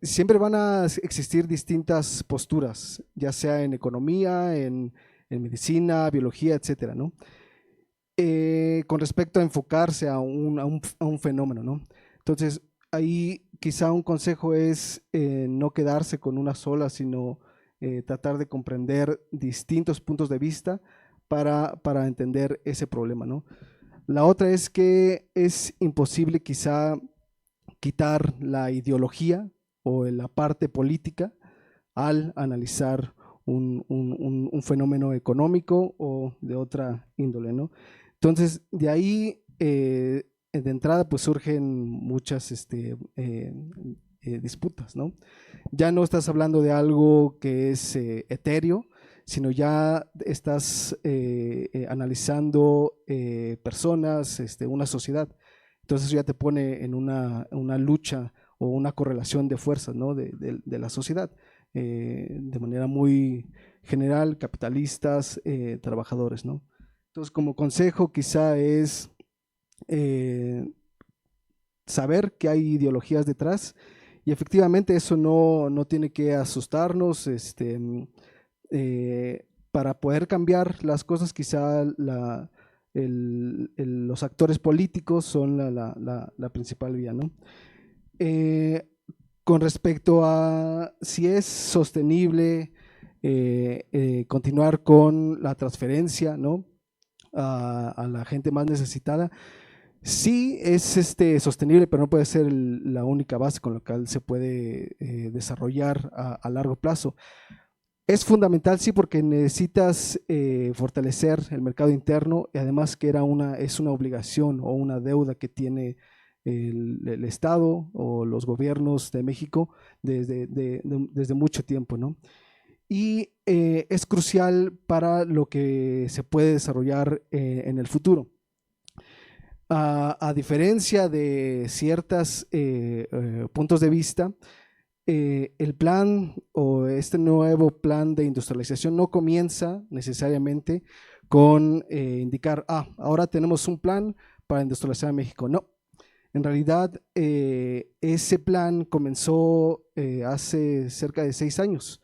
siempre van a existir distintas posturas, ya sea en economía, en medicina, biología, etcétera, ¿no? Con respecto a enfocarse a un fenómeno, ¿no? Entonces, ahí quizá un consejo es no quedarse con una sola, sino tratar de comprender distintos puntos de vista para entender ese problema, ¿no? La otra es que es imposible quizá quitar la ideología o la parte política al analizar un fenómeno económico o de otra índole, ¿no? Entonces, de ahí, de entrada, pues surgen muchas disputas, ¿no? Ya no estás hablando de algo que es etéreo, sino ya estás analizando personas, una sociedad. Entonces eso ya te pone en una lucha o una correlación de fuerzas, ¿no?, de la sociedad, de manera muy general, capitalistas, trabajadores, ¿no? Entonces, como consejo quizá es saber que hay ideologías detrás, y efectivamente eso no tiene que asustarnos. Para poder cambiar las cosas, quizá los actores políticos son la principal vía, ¿no? Con respecto a si es sostenible continuar con la transferencia, ¿no?, a la gente más necesitada, sí es sostenible, pero no puede ser la única base con la cual se puede desarrollar a largo plazo. Es fundamental, sí, porque necesitas fortalecer el mercado interno, y además que es una obligación o una deuda que tiene el Estado o los gobiernos de México desde mucho tiempo, ¿no? Y es crucial para lo que se puede desarrollar en el futuro. A diferencia de ciertos puntos de vista, el plan o este nuevo plan de industrialización no comienza necesariamente con indicar, ahora tenemos un plan para industrializar México. No, en realidad ese plan comenzó hace cerca de 6 años,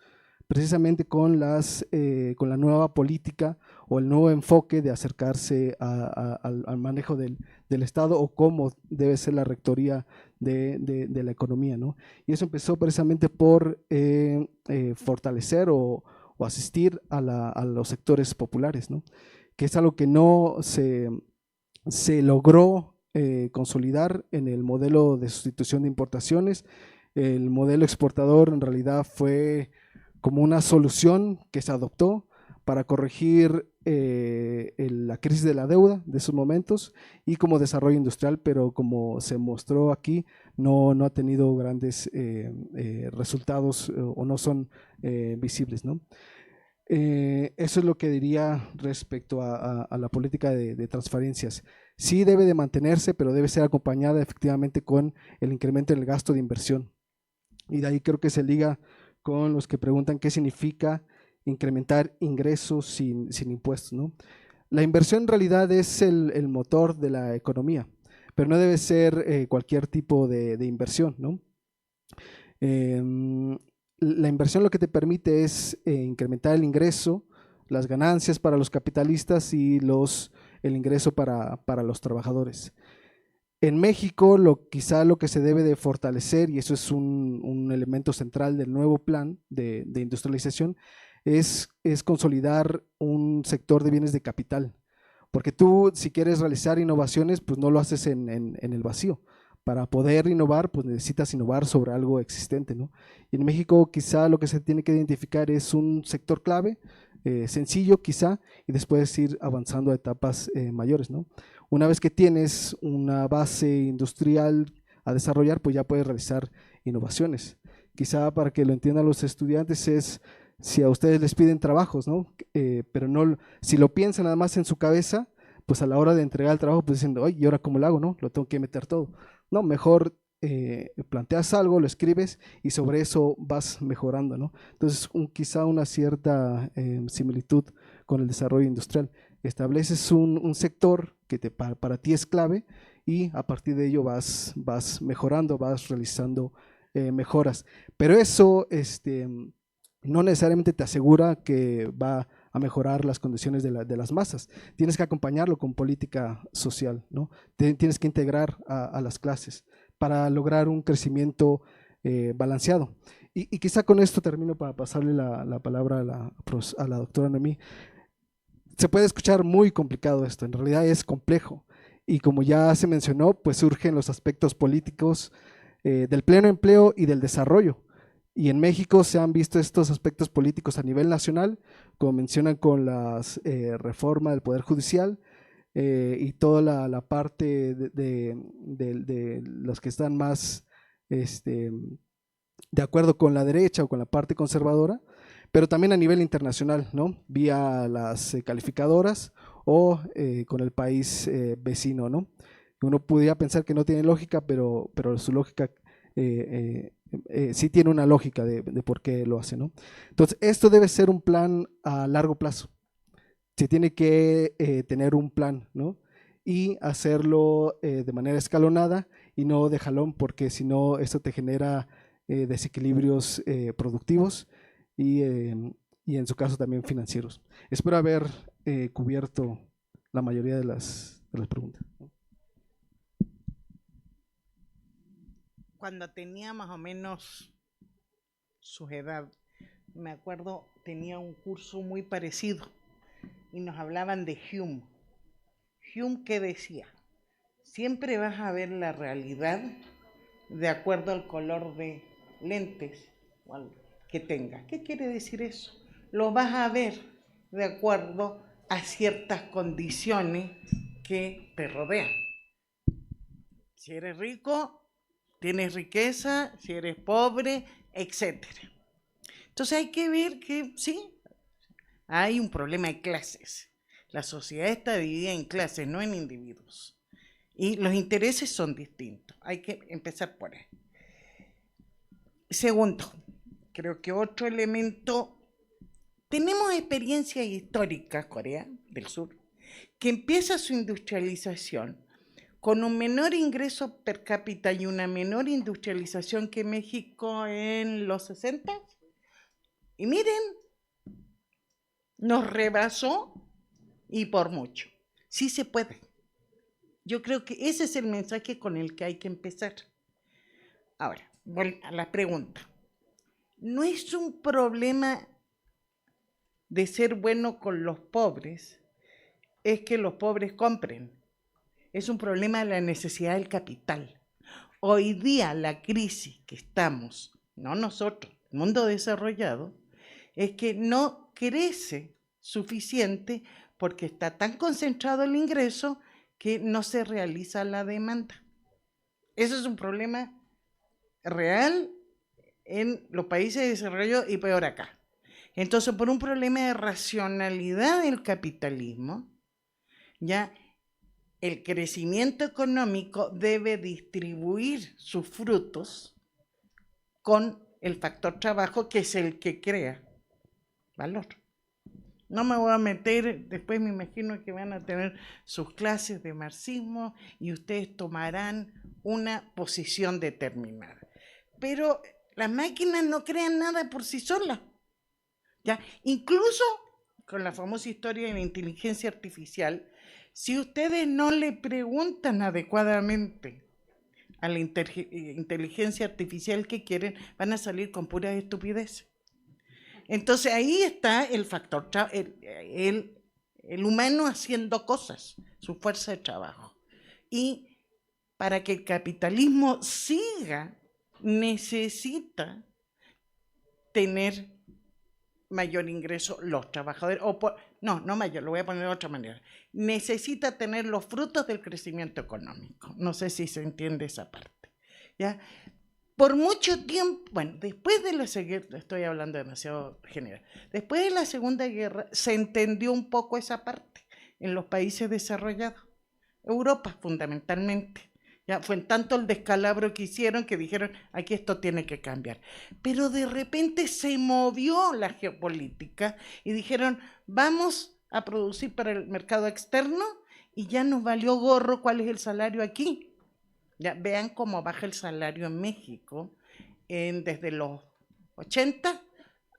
precisamente con la nueva política o el nuevo enfoque de acercarse al manejo del Estado, o cómo debe ser la rectoría de la economía, ¿no? Y eso empezó precisamente por fortalecer o asistir a los sectores populares, ¿no?, que es algo que no se logró consolidar en el modelo de sustitución de importaciones. El modelo exportador en realidad fue como una solución que se adoptó para corregir la crisis de la deuda de esos momentos y como desarrollo industrial, pero como se mostró aquí, no ha tenido grandes resultados o no son visibles, ¿no? Eso es lo que diría respecto a la política de transferencias. Sí debe de mantenerse, pero debe ser acompañada efectivamente con el incremento en el gasto de inversión. Y de ahí creo que se liga con los que preguntan qué significa incrementar ingresos sin impuestos, ¿no? La inversión en realidad es el motor de la economía, pero no debe ser cualquier tipo de inversión, ¿no? La inversión lo que te permite es incrementar el ingreso, las ganancias para los capitalistas y el ingreso para los trabajadores. En México, quizá lo que se debe de fortalecer, y eso es un elemento central del nuevo plan de industrialización, es consolidar un sector de bienes de capital. Porque tú, si quieres realizar innovaciones, pues no lo haces en el vacío. Para poder innovar, pues necesitas innovar sobre algo existente, ¿no? Y en México quizá lo que se tiene que identificar es un sector clave, sencillo quizá, y después ir avanzando a etapas mayores, ¿no? Una vez que tienes una base industrial a desarrollar, pues ya puedes realizar innovaciones. Quizá para que lo entiendan los estudiantes es, si a ustedes les piden trabajos, ¿no? Pero no, si lo piensan nada más en su cabeza, pues a la hora de entregar el trabajo, pues diciendo, oye, ¿y ahora cómo lo hago? No, lo tengo que meter todo. No, mejor planteas algo, lo escribes y sobre eso vas mejorando, ¿no? Entonces, quizá una cierta similitud con el desarrollo industrial. Estableces un sector que para ti es clave y a partir de ello vas mejorando, vas realizando mejoras. Pero eso no necesariamente te asegura que va a mejorar las condiciones de las masas. Tienes que acompañarlo con política social, ¿no? Tienes que integrar a las clases para lograr un crecimiento balanceado. Y quizá con esto termino para pasarle la palabra a la doctora Noemí. Se puede escuchar muy complicado esto, en realidad es complejo. Y como ya se mencionó, pues surgen los aspectos políticos del pleno empleo y del desarrollo. Y en México se han visto estos aspectos políticos a nivel nacional, como mencionan con la reforma del Poder Judicial y toda la parte de los que están más de acuerdo con la derecha o con la parte conservadora, pero también a nivel internacional, ¿no? Vía las calificadoras o con el país vecino, ¿no? Uno pudiera pensar que no tiene lógica, pero su lógica sí tiene una lógica de por qué lo hace, ¿no? Entonces, esto debe ser un plan a largo plazo. Se tiene que tener un plan, ¿no? y hacerlo de manera escalonada y no de jalón, porque si no esto te genera desequilibrios productivos y en su caso también financieros. Espero haber cubierto la mayoría de las preguntas. Cuando tenía más o menos su edad, me acuerdo, tenía un curso muy parecido y nos hablaban de Hume. Hume, ¿qué decía? Siempre vas a ver la realidad de acuerdo al color de lentes que tengas. ¿Qué quiere decir eso? Lo vas a ver de acuerdo a ciertas condiciones que te rodean. Si eres rico, tienes riqueza, si eres pobre, etc. Entonces hay que ver que sí, hay un problema de clases. La sociedad está dividida en clases, no en individuos. Y los intereses son distintos. Hay que empezar por ahí. Segundo, creo que otro elemento, tenemos experiencias históricas, Corea del Sur, que empieza su industrialización con un menor ingreso per cápita y una menor industrialización que México en los 60. Y miren, nos rebasó y por mucho. Sí se puede. Yo creo que ese es el mensaje con el que hay que empezar. Ahora, a la pregunta. No es un problema de ser bueno con los pobres, es que los pobres compren. Es un problema de la necesidad del capital. Hoy día la crisis que estamos, no nosotros, el mundo desarrollado, es que no crece suficiente porque está tan concentrado el ingreso que no se realiza la demanda. Eso es un problema real en los países de desarrollo y peor acá. Entonces, por un problema de racionalidad del capitalismo, ya el crecimiento económico debe distribuir sus frutos con el factor trabajo, que es el que crea valor. No me voy a meter, después me imagino que van a tener sus clases de marxismo y ustedes tomarán una posición determinada. Pero las máquinas no crean nada por sí solas. ¿Ya? Incluso con la famosa historia de la inteligencia artificial, si ustedes no le preguntan adecuadamente a la inteligencia artificial que quieren, van a salir con puras estupideces. Entonces ahí está el factor, el humano haciendo cosas, su fuerza de trabajo. Y para que el capitalismo siga, necesita tener mayor ingreso los trabajadores, no mayor, lo voy a poner de otra manera, necesita tener los frutos del crecimiento económico. No sé si se entiende esa parte, ¿ya? Por mucho tiempo, bueno, después de la Segunda, estoy hablando demasiado general, después de la Segunda Guerra se entendió un poco esa parte en los países desarrollados, Europa fundamentalmente. Ya fue en tanto el descalabro que hicieron que dijeron, aquí esto tiene que cambiar. Pero de repente se movió la geopolítica y dijeron, vamos a producir para el mercado externo y ya nos valió gorro cuál es el salario aquí. Ya, vean cómo baja el salario en México desde los 80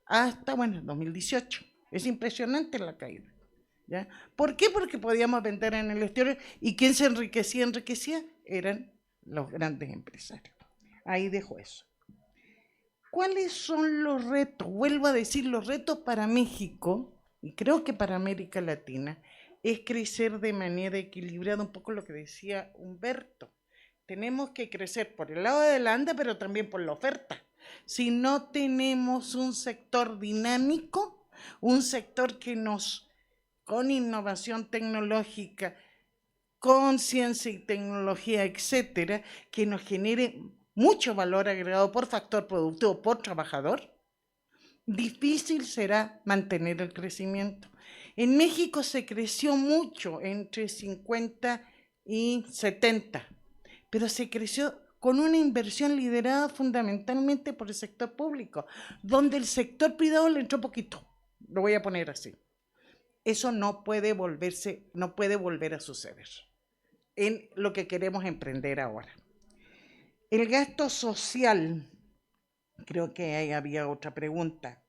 hasta, 2018. Es impresionante la caída. ¿Ya? ¿Por qué? Porque podíamos vender en el exterior y ¿quién se enriquecía? Eran los grandes empresarios. Ahí dejo eso. ¿Cuáles son los retos? Vuelvo a decir, los retos para México, y creo que para América Latina, es crecer de manera equilibrada, un poco lo que decía Humberto. Tenemos que crecer por el lado de la demanda, pero también por la oferta. Si no tenemos un sector dinámico, un sector que con innovación tecnológica, con ciencia y tecnología, etcétera, que nos genere mucho valor agregado por factor productivo, por trabajador, difícil será mantener el crecimiento. En México se creció mucho entre 50 y 70, pero se creció con una inversión liderada fundamentalmente por el sector público, donde el sector privado le entró poquito, lo voy a poner así. Eso no puede volver a suceder. en lo que queremos emprender ahora. El gasto social, creo que ahí había otra pregunta.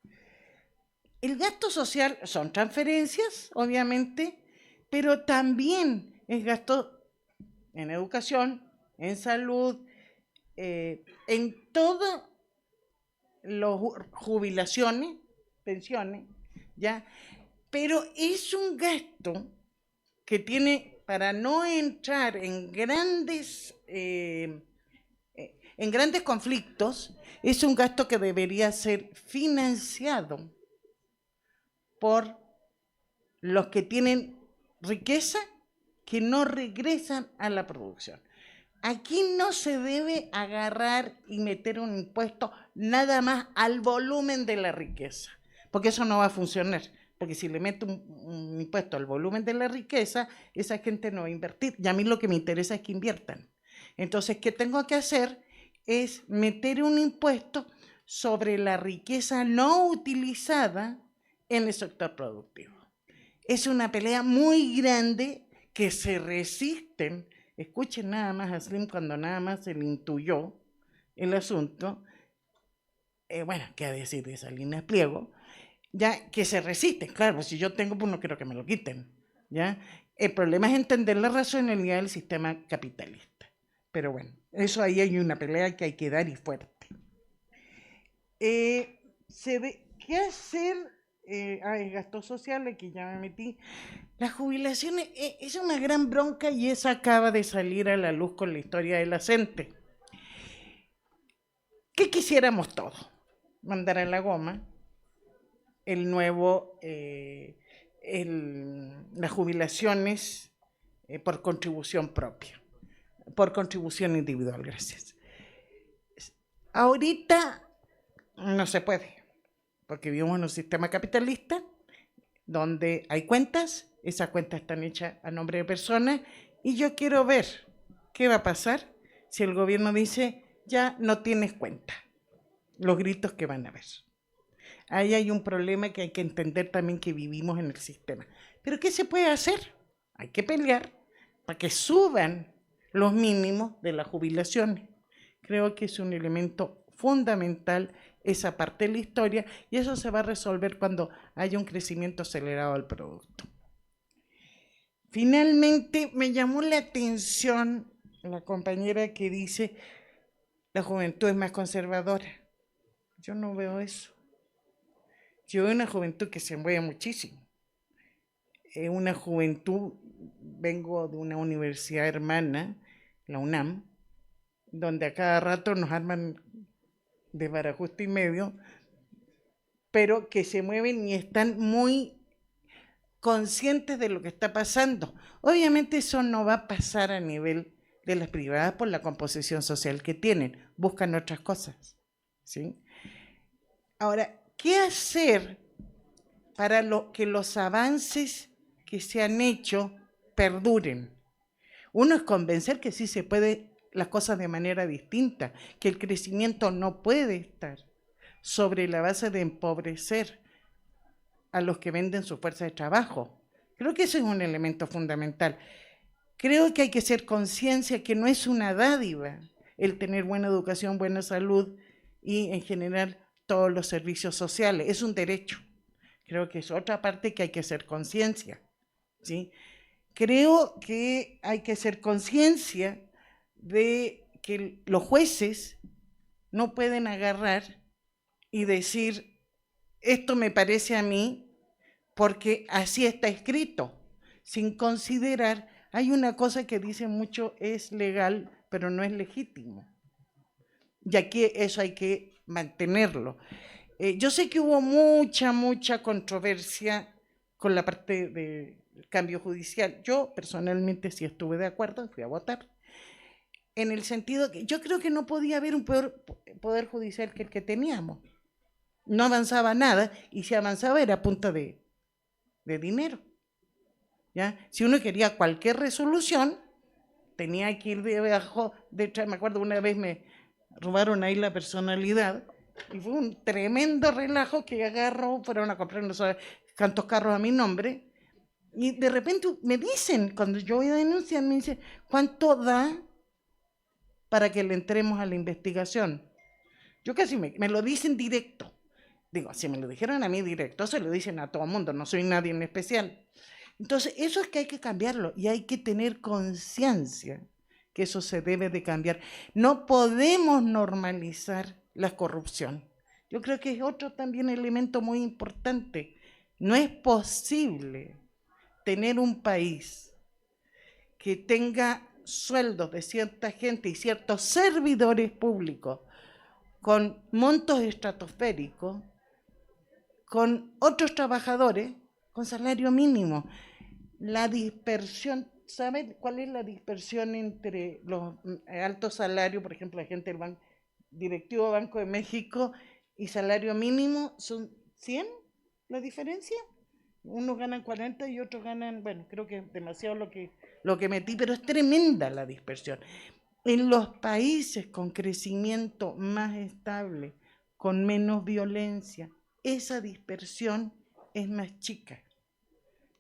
El gasto social son transferencias, obviamente, pero también es gasto en educación, en salud, en todas las jubilaciones, pensiones, ¿ya? Pero es un gasto que tiene, para no entrar en grandes conflictos, es un gasto que debería ser financiado por los que tienen riqueza que no regresan a la producción. Aquí no se debe agarrar y meter un impuesto nada más al volumen de la riqueza, porque eso no va a funcionar, porque si le meto un impuesto al volumen de la riqueza, esa gente no va a invertir, y a mí lo que me interesa es que inviertan. Entonces, ¿qué tengo que hacer? Es meter un impuesto sobre la riqueza no utilizada en el sector productivo. Es una pelea muy grande que se resisten. Escuchen nada más a Slim cuando nada más se le intuyó el asunto. Bueno, qué decir de Salinas Pliego, ya que se resisten. Claro, si yo tengo, pues no quiero que me lo quiten, ¿ya? El problema es entender la racionalidad del sistema capitalista. Pero bueno, eso ahí hay una pelea que hay que dar y fuerte. ¿Qué hacer? El gasto social, aquí ya me metí. Las jubilaciones es una gran bronca y esa acaba de salir a la luz con la historia de la CENTE. ¿Qué quisiéramos todos? Mandar a la goma el nuevo, las jubilaciones por contribución propia, por contribución individual, gracias. Ahorita no se puede, porque vivimos en un sistema capitalista donde hay cuentas, esas cuentas están hechas a nombre de personas, y yo quiero ver qué va a pasar si el gobierno dice, ya no tienes cuenta, los gritos que van a haber. Ahí hay un problema que hay que entender también, que vivimos en el sistema. ¿Pero qué se puede hacer? Hay que pelear para que suban los mínimos de las jubilaciones. Creo que es un elemento fundamental esa parte de la historia, y eso se va a resolver cuando haya un crecimiento acelerado del producto. Finalmente, me llamó la atención la compañera que dice la juventud es más conservadora. Yo no veo eso. Yo veo una juventud que se mueve muchísimo. Una juventud, vengo de una universidad hermana, la UNAM, donde a cada rato nos arman de barajuste y medio, pero que se mueven y están muy conscientes de lo que está pasando. Obviamente eso no va a pasar a nivel de las privadas por la composición social que tienen, buscan otras cosas, ¿sí? Ahora, ¿qué hacer para que los avances que se han hecho perduren? Uno es convencer que sí se puede las cosas de manera distinta, que el crecimiento no puede estar sobre la base de empobrecer a los que venden su fuerza de trabajo. Creo que ese es un elemento fundamental. Creo que hay que hacer conciencia que no es una dádiva el tener buena educación, buena salud y en general todos los servicios sociales. Es un derecho. Creo que es otra parte que hay que hacer conciencia, ¿sí? Creo que hay que hacer conciencia de que los jueces no pueden agarrar y decir, esto me parece a mí porque así está escrito, sin considerar, hay una cosa que dice mucho, es legal, pero no es legítimo. Y aquí eso hay que mantenerlo. Yo sé que hubo mucha controversia con la parte del cambio judicial. Yo personalmente sí estuve de acuerdo, fui a votar. En el sentido que yo creo que no podía haber un peor poder judicial que el que teníamos. No avanzaba nada, y si avanzaba era a punta de dinero, ¿ya? Si uno quería cualquier resolución, tenía que ir debajo, me acuerdo una vez me robaron ahí la personalidad, y fue un tremendo relajo que agarró, fueron a comprar no sé cuántos carros a mi nombre, Y de repente me dicen, cuando yo voy a denunciar, me dicen, ¿cuánto da para que le entremos a la investigación? Yo casi me lo dicen directo. Digo, si me lo dijeron a mí directo, se lo dicen a todo el mundo, no soy nadie en especial. Entonces, eso es que hay que cambiarlo y hay que tener conciencia que eso se debe de cambiar. No podemos normalizar la corrupción. Yo creo que es otro también elemento muy importante. No es posible tener un país que tenga sueldos de cierta gente y ciertos servidores públicos con montos estratosféricos, con otros trabajadores con salario mínimo. La dispersión, ¿saben cuál es la dispersión entre los altos salarios, por ejemplo, la gente del directivo Banco de México y salario mínimo? ¿Son 100 la diferencia? Unos ganan 40 y otros ganan, bueno, creo que es demasiado lo que metí, pero es tremenda la dispersión. En los países con crecimiento más estable, con menos violencia, esa dispersión es más chica,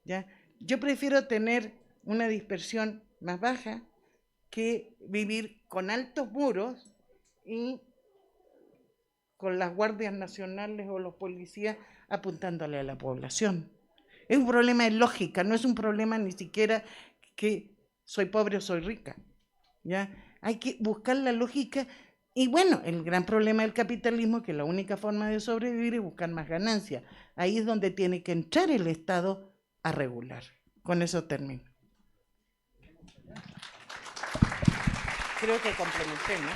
¿ya? Yo prefiero tener una dispersión más baja que vivir con altos muros y con las guardias nacionales o los policías apuntándole a la población. Es un problema de lógica, no es un problema ni siquiera que soy pobre o soy rica, ¿ya? Hay que buscar la lógica. Y bueno, el gran problema del capitalismo es que la única forma de sobrevivir es buscar más ganancias. Ahí es donde tiene que entrar el Estado a regular. Con eso termino. Creo que complementé, ¿no?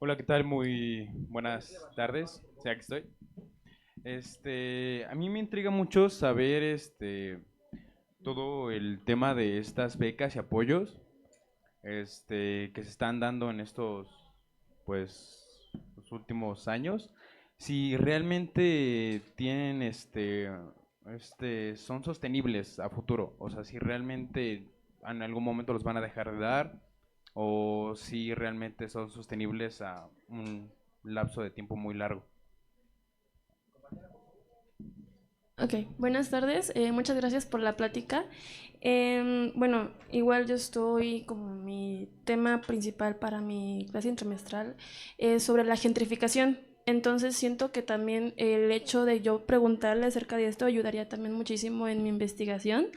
Hola, ¿qué tal? Muy buenas tardes. Sí, aquí estoy. A mí me intriga mucho saber todo el tema de estas becas y apoyos que se están dando en estos los últimos años. Si realmente tienen son sostenibles a futuro, o sea, si realmente en algún momento los van a dejar de dar o si realmente son sostenibles a un lapso de tiempo muy largo. Ok, buenas tardes, muchas gracias por la plática. Bueno, igual yo estoy como mi tema principal para mi clase intrimestral sobre la gentrificación. Entonces siento que también el hecho de yo preguntarle acerca de esto ayudaría también muchísimo en mi investigación.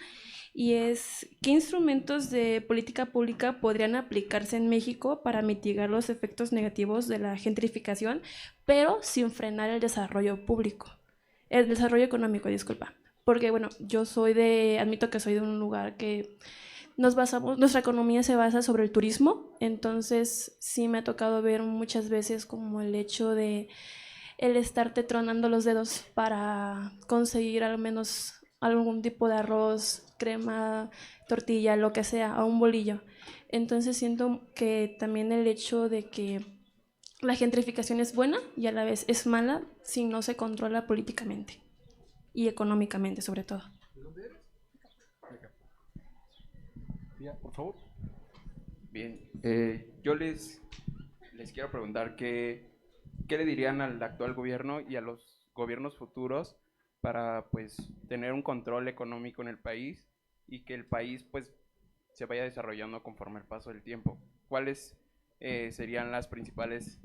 Y es, ¿qué instrumentos de política pública podrían aplicarse en México para mitigar los efectos negativos de la gentrificación, pero sin frenar el desarrollo público? El desarrollo económico, disculpa. Porque, bueno, admito que soy de un lugar que nuestra economía se basa sobre el turismo, entonces sí me ha tocado ver muchas veces como el hecho de el estarte tronando los dedos para conseguir al menos algún tipo de arroz, crema, tortilla, lo que sea, a un bolillo. Entonces siento que también el hecho de que la gentrificación es buena y a la vez es mala si no se controla políticamente y económicamente sobre todo. ¿De dónde eres? Por favor. Bien, yo les quiero preguntar qué le dirían al actual gobierno y a los gobiernos futuros para pues tener un control económico en el país y que el país pues se vaya desarrollando conforme el paso del tiempo. ¿Cuáles serían las principales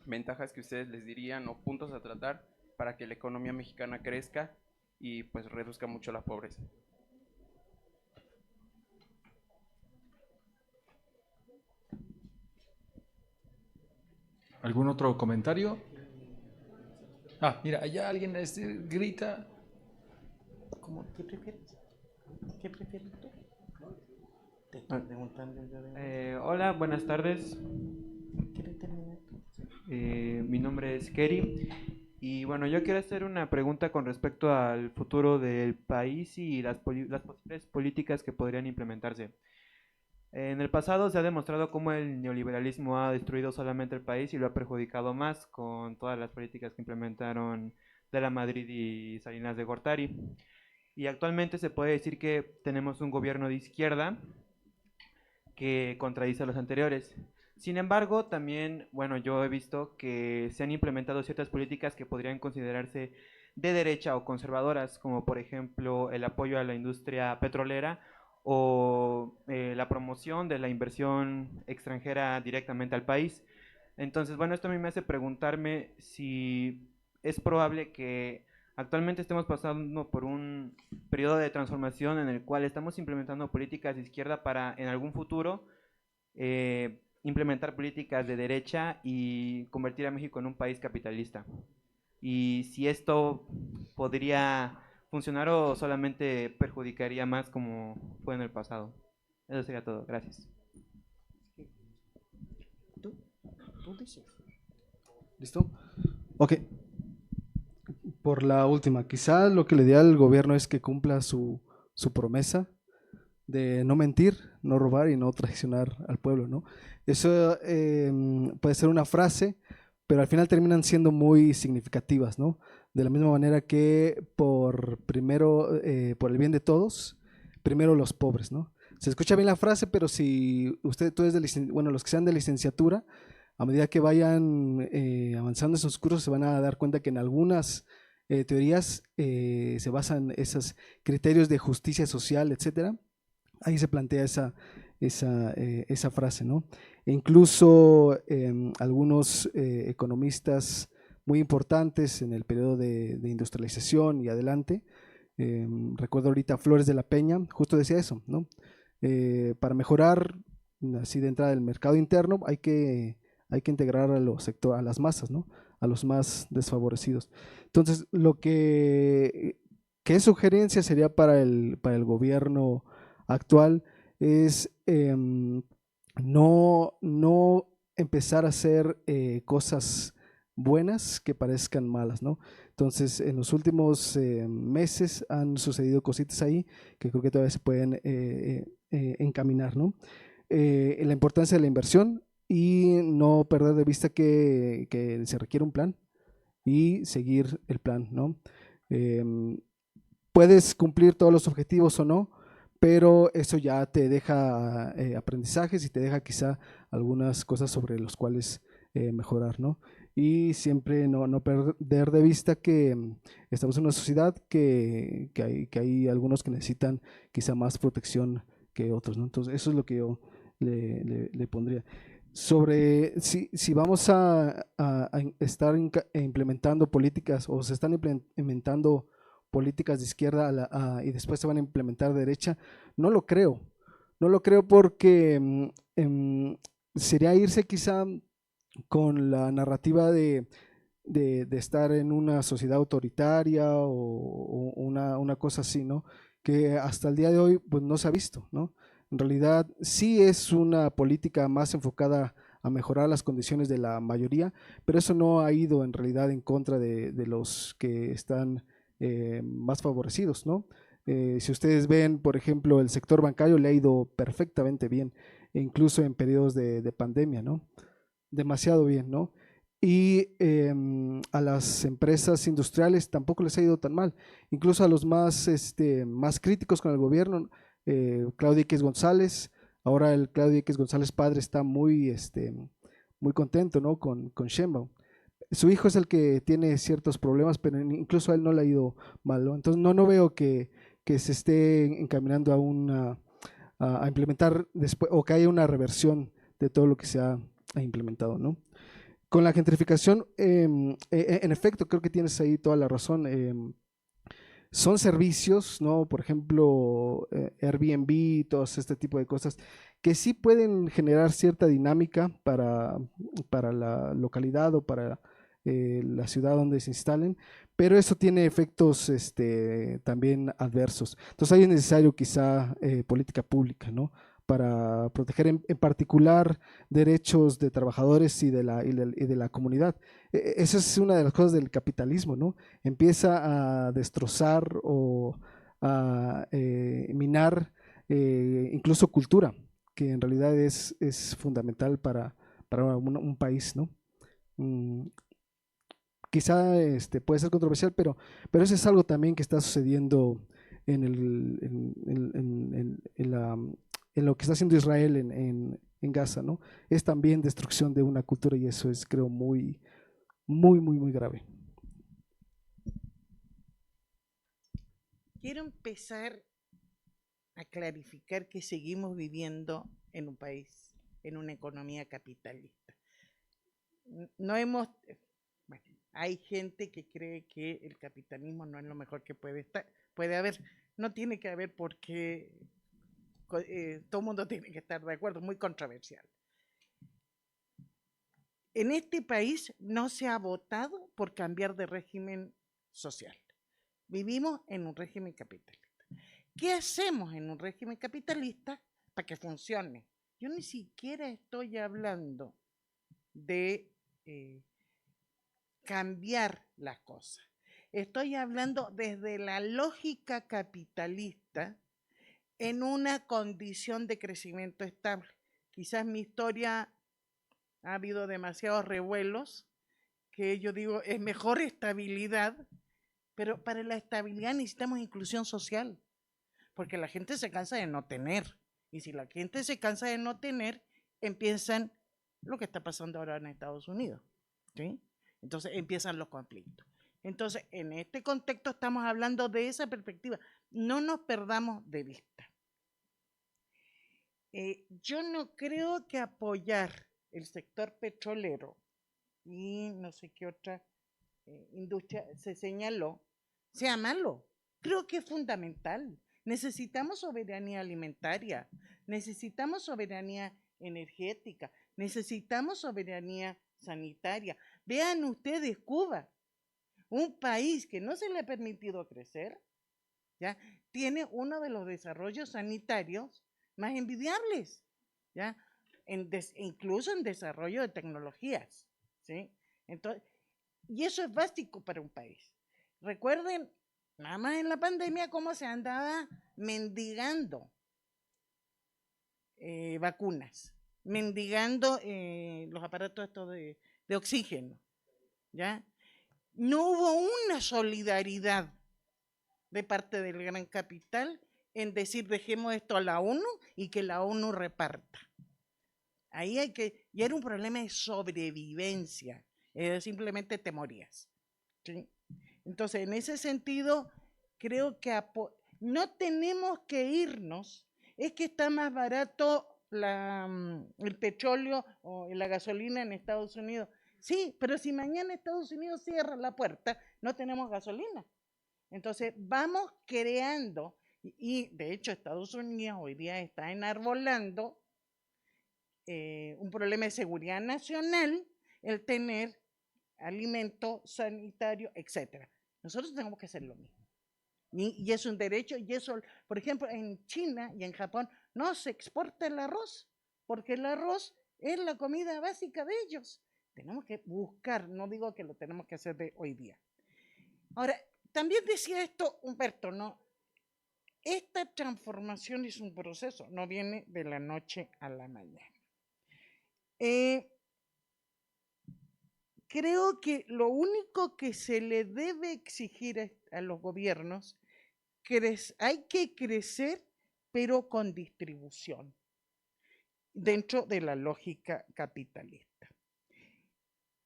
ventajas que ustedes les dirían o puntos a tratar para que la economía mexicana crezca y pues reduzca mucho la pobreza? ¿Algún otro comentario? Mira, allá alguien grita. ¿Qué prefieres? ¿Qué prefieres tú? Te estoy preguntando yo de... Hola, buenas tardes. ¿Quieres terminar tú? Mi nombre es Kerry y bueno, yo quiero hacer una pregunta con respecto al futuro del país y las posibles políticas que podrían implementarse. En el pasado se ha demostrado cómo el neoliberalismo ha destruido solamente el país y lo ha perjudicado más con todas las políticas que implementaron de la Madrid y Salinas de Gortari. Y actualmente se puede decir que tenemos un gobierno de izquierda que contradice a los anteriores. Sin embargo, también, bueno, yo he visto que se han implementado ciertas políticas que podrían considerarse de derecha o conservadoras, como por ejemplo el apoyo a la industria petrolera o la promoción de la inversión extranjera directamente al país. Entonces, bueno, esto a mí me hace preguntarme si es probable que actualmente estemos pasando por un periodo de transformación en el cual estamos implementando políticas de izquierda para en algún futuro implementar políticas de derecha y convertir a México en un país capitalista. Y si esto podría funcionar o solamente perjudicaría más como fue en el pasado. Eso sería todo. Gracias. ¿Tú dices? ¿Listo? Ok. Por la última, quizá lo que le diría al gobierno es que cumpla su promesa de no mentir, no robar y no traicionar al pueblo, ¿no? Eso puede ser una frase, pero al final terminan siendo muy significativas, ¿no? De la misma manera que por el bien de todos, primero los pobres, ¿no? Se escucha bien la frase, pero si tú eres los que sean de licenciatura, a medida que vayan avanzando en sus cursos se van a dar cuenta que en algunas teorías se basan esos criterios de justicia social, etcétera. Ahí se plantea esa frase, ¿no? E incluso algunos economistas muy importantes en el periodo de industrialización y adelante, recuerdo ahorita Flores de la Peña, justo decía eso, ¿no? Para mejorar así de entrada el mercado interno hay que integrar a las masas, ¿no? A los más desfavorecidos. Entonces, ¿qué sugerencia sería para el gobierno actual? Es no empezar a hacer cosas buenas que parezcan malas, ¿no? Entonces, en los últimos meses han sucedido cositas ahí que creo que todavía se pueden encaminar, ¿no? La importancia de la inversión y no perder de vista que se requiere un plan y seguir el plan, ¿no? Puedes cumplir todos los objetivos o no, pero eso ya te deja aprendizajes y te deja quizá algunas cosas sobre los cuales mejorar, ¿no? Y siempre no perder de vista que estamos en una sociedad que hay algunos que necesitan quizá más protección que otros, ¿no? Entonces eso es lo que yo le pondría. Sobre si vamos a estar implementando políticas o se están implementando políticas de izquierda y después se van a implementar de derecha, no lo creo porque sería irse quizá con la narrativa de estar en una sociedad autoritaria o una cosa así, ¿no? Que hasta el día de hoy pues no se ha visto, ¿no? En realidad sí es una política más enfocada a mejorar las condiciones de la mayoría, pero eso no ha ido en realidad en contra de los que están más favorecidos, ¿no? Si ustedes ven, por ejemplo, el sector bancario le ha ido perfectamente bien, incluso en periodos de pandemia, ¿no? Demasiado bien, ¿no? Y a las empresas industriales tampoco les ha ido tan mal, incluso a los más críticos con el gobierno. Claudio X González, ahora el Claudio X González padre está muy contento, ¿no? con Sheinbaum. Su hijo es el que tiene ciertos problemas, pero incluso a él no le ha ido mal, ¿no? Entonces no veo que se esté encaminando a implementar después, o que haya una reversión de todo lo que se ha implementado, ¿no? Con la gentrificación, en efecto, creo que tienes ahí toda la razón. Son servicios, ¿no? Por ejemplo, Airbnb, todo este tipo de cosas que sí pueden generar cierta dinámica para la localidad o para la ciudad donde se instalen, pero eso tiene efectos también adversos. Entonces ahí es necesario quizá política pública, ¿no? Para proteger en particular derechos de trabajadores y de la comunidad. Esa es una de las cosas del capitalismo, ¿no? Empieza a destrozar o a minar incluso cultura, que en realidad es fundamental para un país, ¿no? Quizá puede ser controversial, pero eso es algo también que está sucediendo en lo que está haciendo Israel en Gaza, ¿no? Es también destrucción de una cultura y eso es, creo, muy, muy, muy, muy grave. Quiero empezar a clarificar que seguimos viviendo en un país, en una economía capitalista. No hemos, bueno, hay gente que cree que el capitalismo no es lo mejor que puede haber. No tiene que haber porque todo el mundo tiene que estar de acuerdo, muy controversial. En este país no se ha votado por cambiar de régimen social. Vivimos en un régimen capitalista. ¿Qué hacemos en un régimen capitalista para que funcione? Yo ni siquiera estoy hablando de cambiar las cosas. Estoy hablando desde la lógica capitalista en una condición de crecimiento estable. Quizás mi historia ha habido demasiados revuelos, que yo digo, es mejor estabilidad, pero para la estabilidad necesitamos inclusión social, porque la gente se cansa de no tener, y si la gente se cansa de no tener, empiezan lo que está pasando ahora en Estados Unidos, ¿sí? Entonces empiezan los conflictos. Entonces, en este contexto estamos hablando de esa perspectiva. No nos perdamos de vista. Yo no creo que apoyar el sector petrolero y no sé qué otra industria se señaló sea malo. Creo que es fundamental. Necesitamos soberanía alimentaria, necesitamos soberanía energética, necesitamos soberanía sanitaria. Vean ustedes Cuba, un país que no se le ha permitido crecer, ¿ya? Tiene uno de los desarrollos sanitarios más envidiables, ¿ya? Incluso en desarrollo de tecnologías, ¿sí? Entonces, y eso es básico para un país. Recuerden, nada más en la pandemia, cómo se andaba mendigando vacunas, mendigando los aparatos estos de oxígeno, ¿ya? No hubo una solidaridad de parte del gran capital en decir dejemos esto a la ONU y que la ONU reparta. Ahí y era un problema de sobrevivencia, simplemente te morías, ¿sí? Entonces, en ese sentido, creo que no tenemos que irnos, es que está más barato el petróleo o la gasolina en Estados Unidos. Sí, pero si mañana Estados Unidos cierra la puerta, no tenemos gasolina. Entonces, vamos creando, y de hecho Estados Unidos hoy día está enarbolando un problema de seguridad nacional, el tener alimento sanitario, etcétera. Nosotros tenemos que hacer lo mismo. Y es un derecho, y eso, por ejemplo, en China y en Japón no se exporta el arroz, porque el arroz es la comida básica de ellos. Tenemos que buscar, no digo que lo tenemos que hacer de hoy día. Ahora, también decía esto Humberto, ¿no? Esta transformación es un proceso, no viene de la noche a la mañana. Creo que lo único que se le debe exigir a los gobiernos, hay que crecer, pero con distribución, dentro de la lógica capitalista.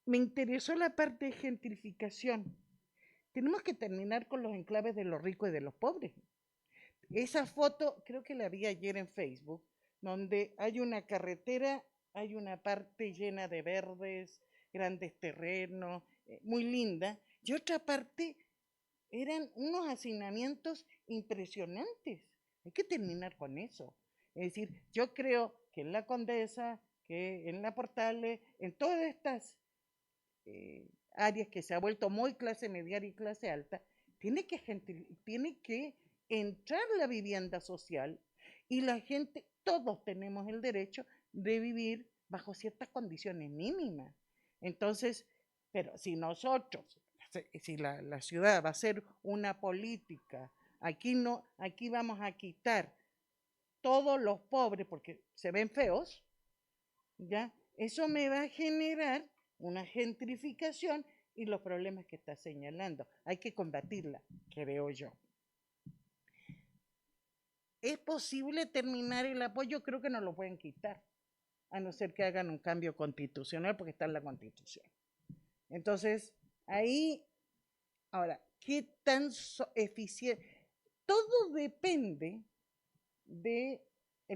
Me interesó la parte de gentrificación. Tenemos que terminar con los enclaves de los ricos y de los pobres. Esa foto, creo que la vi ayer en Facebook, donde hay una carretera, hay una parte llena de verdes, grandes terrenos, muy linda, y otra parte eran unos hacinamientos impresionantes. Hay que terminar con eso. Es decir, yo creo que en la Condesa, que en la Portales, en todas estas áreas que se ha vuelto muy clase media y clase alta, tiene que entrar la vivienda social y la gente, todos tenemos el derecho de vivir bajo ciertas condiciones mínimas. Entonces, pero si nosotros, si la ciudad va a ser una política, aquí vamos a quitar todos los pobres porque se ven feos, ¿ya? Eso me va a generar una gentrificación y los problemas que está señalando. Hay que combatirla, creo yo. ¿Es posible terminar el apoyo? Creo que no lo pueden quitar. a no ser que hagan un cambio constitucional, porque está en la Constitución. Entonces, ahí, ahora, ¿qué tan eficiente? Todo depende del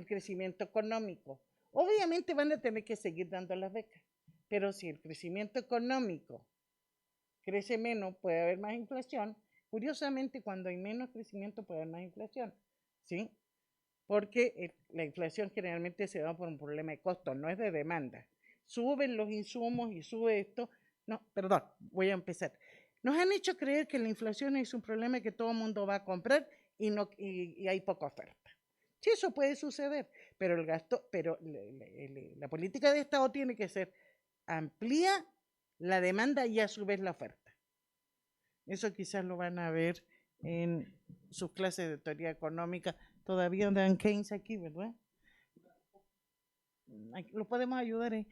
crecimiento económico. Obviamente van a tener que seguir dando las becas, pero si el crecimiento económico crece menos, puede haber más inflación. Curiosamente, cuando hay menos crecimiento puede haber más inflación, ¿sí? Porque la inflación generalmente se da por un problema de costo, no es de demanda. Suben los insumos y sube esto. No, perdón, voy a empezar. Nos han hecho creer que la inflación es un problema que todo el mundo va a comprar y hay poca oferta. Sí, eso puede suceder, pero el gasto, pero la política de Estado tiene que ser amplía la demanda y a su vez la oferta. Eso quizás lo van a ver en sus clases de teoría económica. Todavía dan Keynes aquí, ¿verdad? Lo podemos ayudar.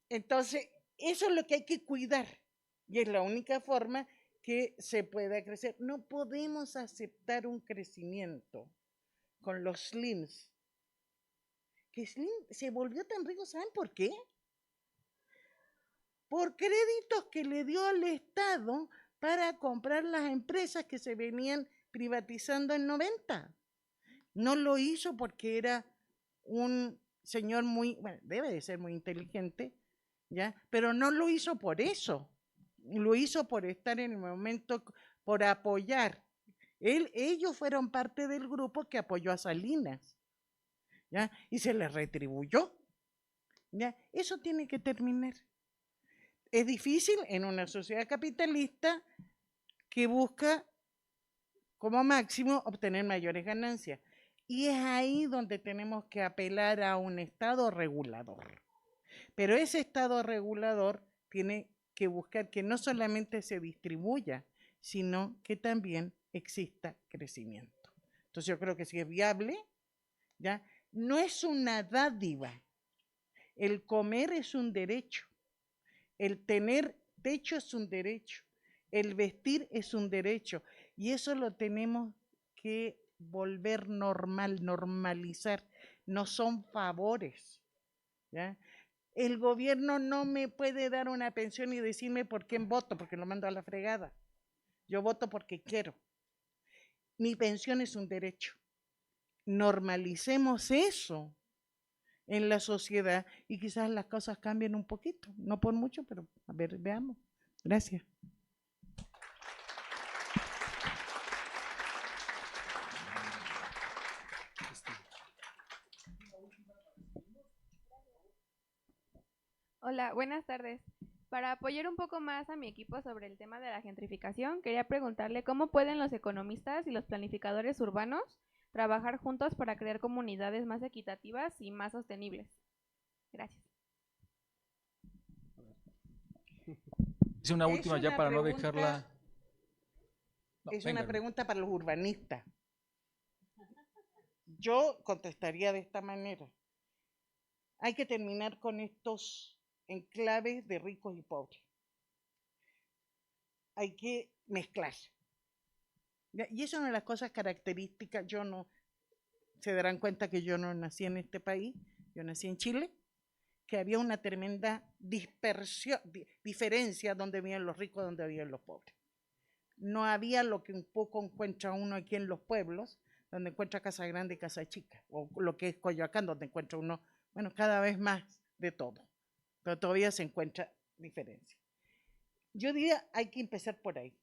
Entonces, eso es lo que hay que cuidar. Y es la única forma que se pueda crecer. No podemos aceptar un crecimiento con los SLIMs. Que Slim se volvió tan rico, ¿saben por qué? Por créditos que le dio al Estado para comprar las empresas que se venían privatizando en 90. No lo hizo porque era un señor muy, bueno, debe de ser muy inteligente, ¿ya? Pero no lo hizo por eso. Lo hizo por estar en el momento, por apoyar. Ellos fueron parte del grupo que apoyó a Salinas, ¿ya? Y se les retribuyó, ¿ya? Eso tiene que terminar. Es difícil en una sociedad capitalista que busca como máximo obtener mayores ganancias. Y es ahí donde tenemos que apelar a un Estado regulador. Pero ese Estado regulador tiene que buscar que no solamente se distribuya, sino que también exista crecimiento. Entonces yo creo que si es viable, ¿ya? No es una dádiva. El comer es un derecho. El tener techo es un derecho. El vestir es un derecho. Y eso lo tenemos que volver normal, normalizar. No son favores, ¿ya? El gobierno no me puede dar una pensión y decirme por quién voto, porque lo mando a la fregada. Yo voto porque quiero. Mi pensión es un derecho. Normalicemos eso en la sociedad y quizás las cosas cambien un poquito, no por mucho, pero a ver, veamos. Gracias. Hola, buenas tardes. Para apoyar un poco más a mi equipo sobre el tema de la gentrificación, quería preguntarle cómo pueden los economistas y los planificadores urbanos trabajar juntos para crear comunidades más equitativas y más sostenibles. Gracias. Es una última ya para no dejarla. No, es una pregunta para los urbanistas. Yo contestaría de esta manera. Hay que terminar con estos enclaves de ricos y pobres. Hay que mezclar. Y eso es una de las cosas características. Se darán cuenta que yo no nací en este país, yo nací en Chile, que había una tremenda diferencia donde vivían los ricos y donde vivían los pobres. No había lo que un poco encuentra uno aquí en los pueblos, donde encuentra casa grande y casa chica, o lo que es Coyoacán, donde encuentra uno, bueno, cada vez más de todo, pero todavía se encuentra diferencia. Yo diría, hay que empezar por ahí,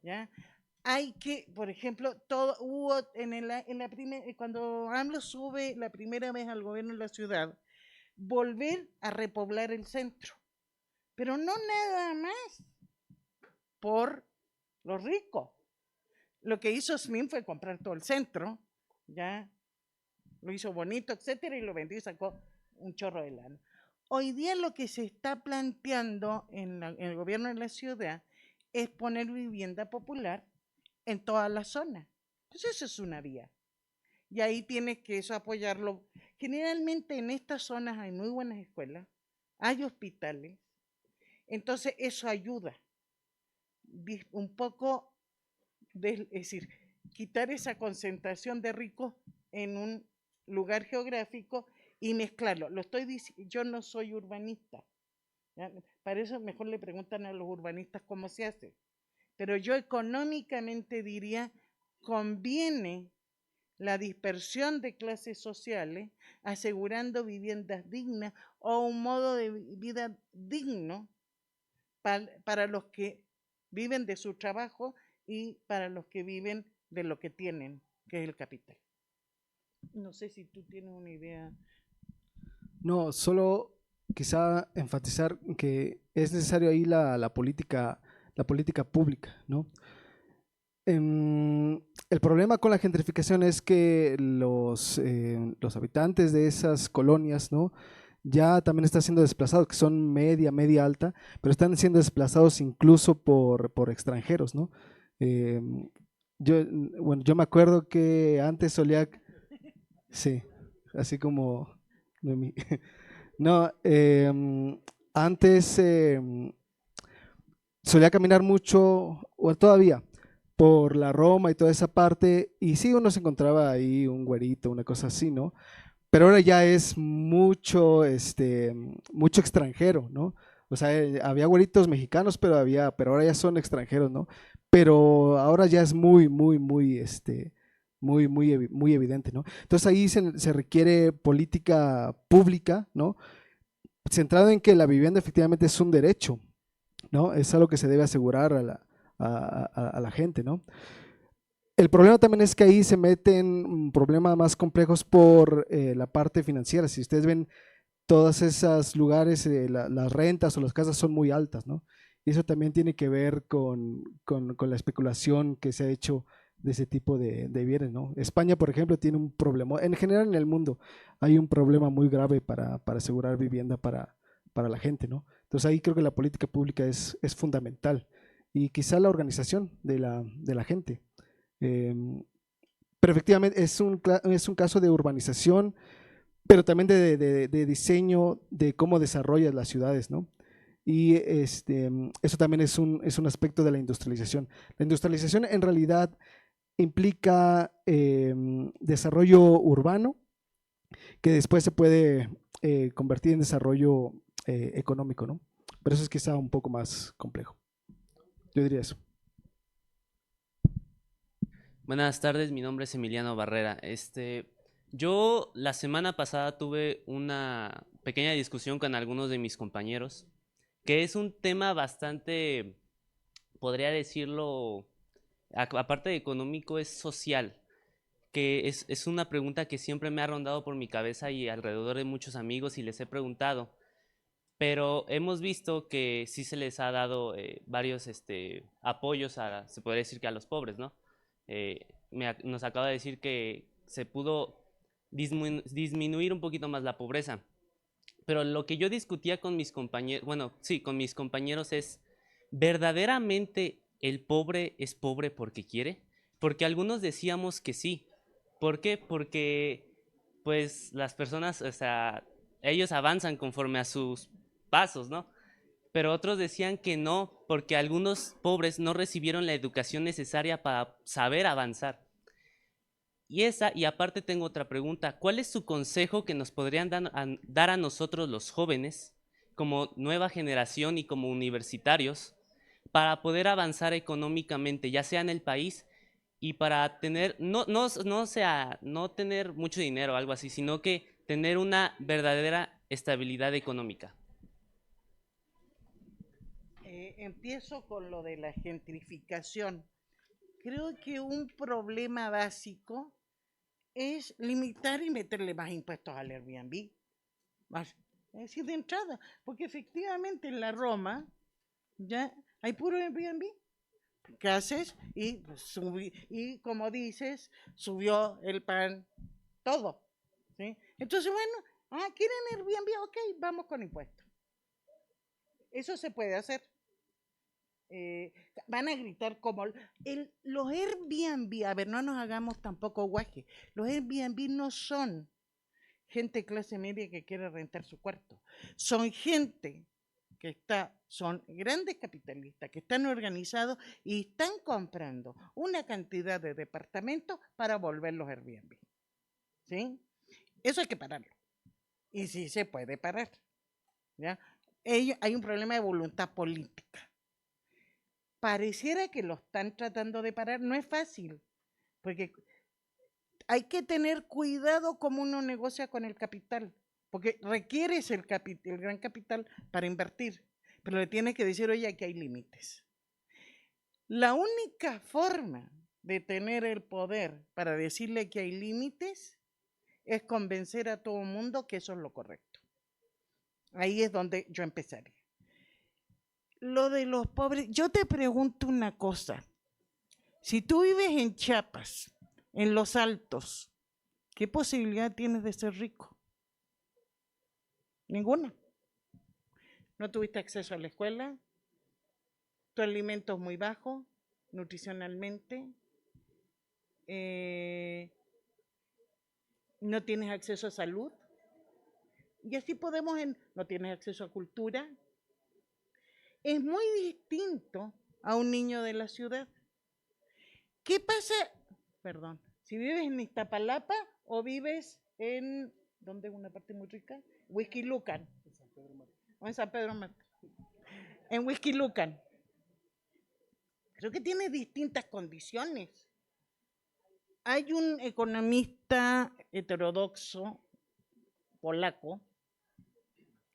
¿ya? Hay que, por ejemplo, hubo cuando AMLO sube la primera vez al gobierno de la ciudad, volver a repoblar el centro, pero no nada más por los ricos. Lo que hizo Slim fue comprar todo el centro, ya lo hizo bonito, etcétera, y lo vendió y sacó un chorro de lana. Hoy día lo que se está planteando en el gobierno de la ciudad es poner vivienda popular en toda la zona. Entonces eso es una vía. Y ahí tienes que eso apoyarlo. Generalmente en estas zonas hay muy buenas escuelas, hay hospitales, entonces eso ayuda un poco, es decir, quitar esa concentración de ricos en un lugar geográfico y mezclarlo. Yo no soy urbanista, ¿ya? Para eso mejor le preguntan a los urbanistas cómo se hace. Pero yo económicamente diría, conviene la dispersión de clases sociales, asegurando viviendas dignas o un modo de vida digno para los que viven de su trabajo y para los que viven de lo que tienen, que es el capital. No sé si tú tienes una idea. No, solo quizá enfatizar que es necesario ahí la política pública, ¿no? El problema con la gentrificación es que los habitantes de esas colonias, ¿no?, ya también están siendo desplazados, que son media alta, pero están siendo desplazados incluso por extranjeros, ¿no? Yo me acuerdo que antes solía, sí, así como Noemí. No, antes solía caminar mucho, o todavía, por la Roma y toda esa parte, y sí uno se encontraba ahí un güerito, una cosa así, ¿no? Pero ahora ya es mucho extranjero, ¿no? O sea, había güeritos mexicanos, pero ahora ya son extranjeros, ¿no? Pero ahora ya es muy evidente, ¿no? Entonces ahí se requiere política pública, ¿no?, centrado en que la vivienda efectivamente es un derecho, ¿no? Es algo que se debe asegurar a la gente, ¿no? El problema también es que ahí se meten problemas más complejos por la parte financiera. Si ustedes ven todos esos lugares, las rentas o las casas son muy altas, ¿no? Y eso también tiene que ver con la especulación que se ha hecho de ese tipo de bienes, ¿no? España, por ejemplo, tiene un problema, en general en el mundo hay un problema muy grave para asegurar vivienda para la gente, ¿no? Entonces ahí creo que la política pública es fundamental y quizá la organización de la gente. Pero efectivamente es un caso de urbanización, pero también de diseño, de cómo desarrollas las ciudades, ¿no? Y eso también es un aspecto de la industrialización. La industrialización en realidad implica desarrollo urbano que después se puede convertir en desarrollo económico, ¿no? Pero eso es quizá un poco más complejo. Yo diría eso. Buenas tardes, mi nombre es Emiliano Barrera. Yo la semana pasada tuve una pequeña discusión con algunos de mis compañeros, que es un tema bastante, podría decirlo, aparte de económico, es social, que es una pregunta que siempre me ha rondado por mi cabeza y alrededor de muchos amigos y les he preguntado, pero hemos visto que sí se les ha dado varios apoyos se podría decir que a los pobres, ¿no? Nos acaba de decir que se pudo disminuir un poquito más la pobreza. Pero lo que yo discutía con mis compañeros, con mis compañeros es, ¿verdaderamente el pobre es pobre porque quiere? Porque algunos decíamos que sí. ¿Por qué? Porque pues las personas, o sea, ellos avanzan conforme a sus pasos, ¿no? Pero otros decían que no, porque algunos pobres no recibieron la educación necesaria para saber avanzar. Y aparte tengo otra pregunta, ¿cuál es su consejo que nos podrían dar a nosotros los jóvenes, como nueva generación y como universitarios, para poder avanzar económicamente, ya sea en el país y para tener, no tener mucho dinero o algo así, sino que tener una verdadera estabilidad económica? Empiezo con lo de la gentrificación. Creo que un problema básico es limitar y meterle más impuestos al Airbnb. Es decir, de entrada, porque efectivamente en la Roma ya hay puro Airbnb. ¿Qué haces? Y como dices, subió el pan, todo, ¿sí? Entonces, bueno, ¿quieren Airbnb? Ok, vamos con impuestos. Eso se puede hacer. Van a gritar como los Airbnb, a ver, no nos hagamos tampoco guaje, los Airbnb no son gente de clase media que quiere rentar su cuarto, son gente que son grandes capitalistas que están organizados y están comprando una cantidad de departamentos para volverlos Airbnb, ¿sí? Eso hay que pararlo. y sí se puede parar. ¿Ya? Hay un problema de voluntad política. Pareciera que lo están tratando de parar, no es fácil, porque hay que tener cuidado cómo uno negocia con el capital, porque requieres el gran capital para invertir, pero le tienes que decir, oye, aquí hay límites. La única forma de tener el poder para decirle que hay límites es convencer a todo el mundo que eso es lo correcto. Ahí es donde yo empezaría. Lo de los pobres, yo te pregunto una cosa. Si tú vives en Chiapas, en los Altos, ¿qué posibilidad tienes de ser rico? Ninguna. No tuviste acceso a la escuela, tu alimento es muy bajo, nutricionalmente, no tienes acceso a salud, y así podemos, no tienes acceso a cultura. Es muy distinto a un niño de la ciudad. ¿Qué pasa? Perdón, si vives en Iztapalapa o vives en, ¿dónde es una parte muy rica? Huixquilucan. O en San Pedro Mártir. En Huixquilucan. Creo que tiene distintas condiciones. Hay un economista heterodoxo polaco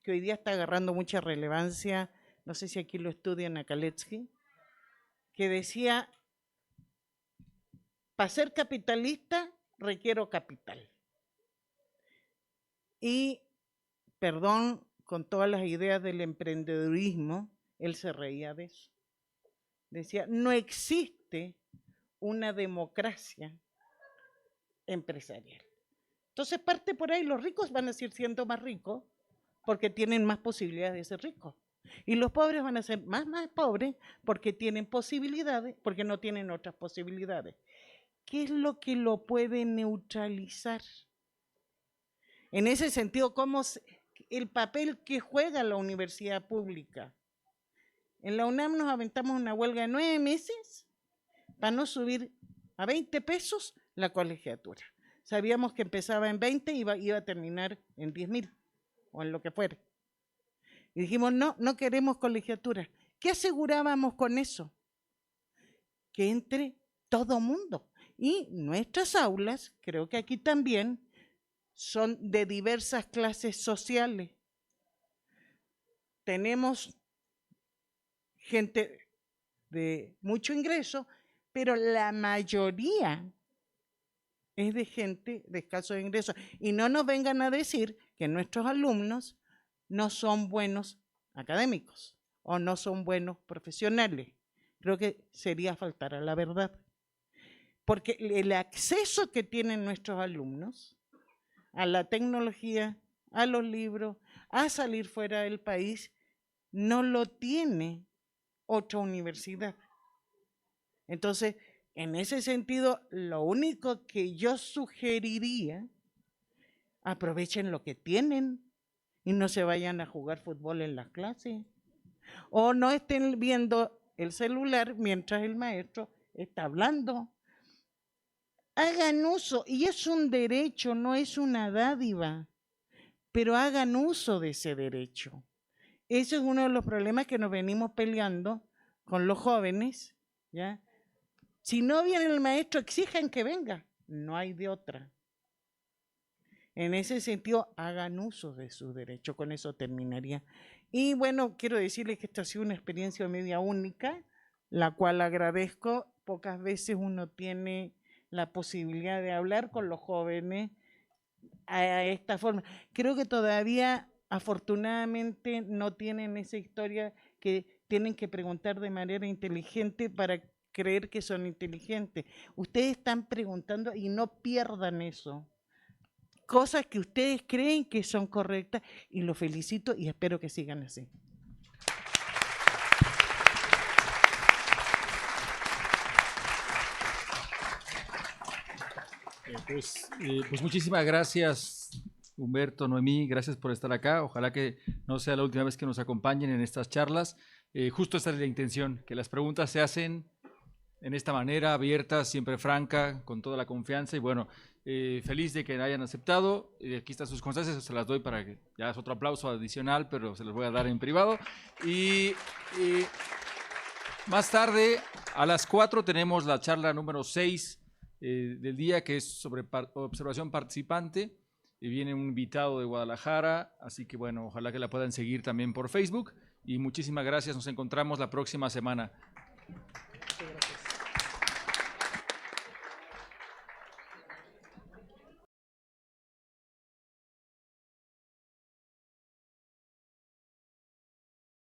que hoy día está agarrando mucha relevancia, no sé si aquí lo estudian a Kalecki, que decía, para ser capitalista requiero capital. Y, perdón, con todas las ideas del emprendedurismo, él se reía de eso. Decía, no existe una democracia empresarial. Entonces parte por ahí, los ricos van a seguir siendo más ricos porque tienen más posibilidades de ser ricos. Y los pobres van a ser más pobres porque tienen posibilidades, porque no tienen otras posibilidades. ¿Qué es lo que lo puede neutralizar? En ese sentido, ¿cómo el papel que juega la universidad pública? En la UNAM nos aventamos una huelga de 9 meses para no subir a 20 pesos la colegiatura. Sabíamos que empezaba en 20 y iba a terminar en 10.000 o en lo que fuera. Y dijimos, no queremos colegiatura. ¿Qué asegurábamos con eso? Que entre todo mundo. Y nuestras aulas, creo que aquí también, son de diversas clases sociales. Tenemos gente de mucho ingreso, pero la mayoría es de gente de escasos ingresos. Y no nos vengan a decir que nuestros alumnos no son buenos académicos o no son buenos profesionales. Creo que sería faltar a la verdad. Porque el acceso que tienen nuestros alumnos a la tecnología, a los libros, a salir fuera del país, no lo tiene otra universidad. Entonces, en ese sentido, lo único que yo sugeriría, aprovechen lo que tienen y no se vayan a jugar fútbol en las clases. O no estén viendo el celular mientras el maestro está hablando. Hagan uso, y es un derecho, no es una dádiva, pero hagan uso de ese derecho. Ese es uno de los problemas que nos venimos peleando con los jóvenes, ¿ya? Si no viene el maestro, exijan que venga, no hay de otra. En ese sentido, hagan uso de su derecho, con eso terminaría. Y bueno, quiero decirles que esta ha sido una experiencia media única, la cual agradezco. Pocas veces uno tiene la posibilidad de hablar con los jóvenes a esta forma. Creo que todavía, afortunadamente, no tienen esa historia que tienen que preguntar de manera inteligente para creer que son inteligentes. Ustedes están preguntando y no pierdan eso. Cosas que ustedes creen que son correctas y los felicito y espero que sigan así. Pues muchísimas gracias, Humberto, Noemí, gracias por estar acá. Ojalá que no sea la última vez que nos acompañen en estas charlas. Justo esta es la intención, que las preguntas se hacen en esta manera abierta, siempre franca, con toda la confianza y bueno, feliz de que hayan aceptado. Aquí están sus constancias, se las doy para que ya es otro aplauso adicional, pero se los voy a dar en privado. Y más tarde, a las 4, tenemos la charla número 6 del día, que es sobre observación participante. Y viene un invitado de Guadalajara, así que bueno, ojalá que la puedan seguir también por Facebook. Y muchísimas gracias, nos encontramos la próxima semana.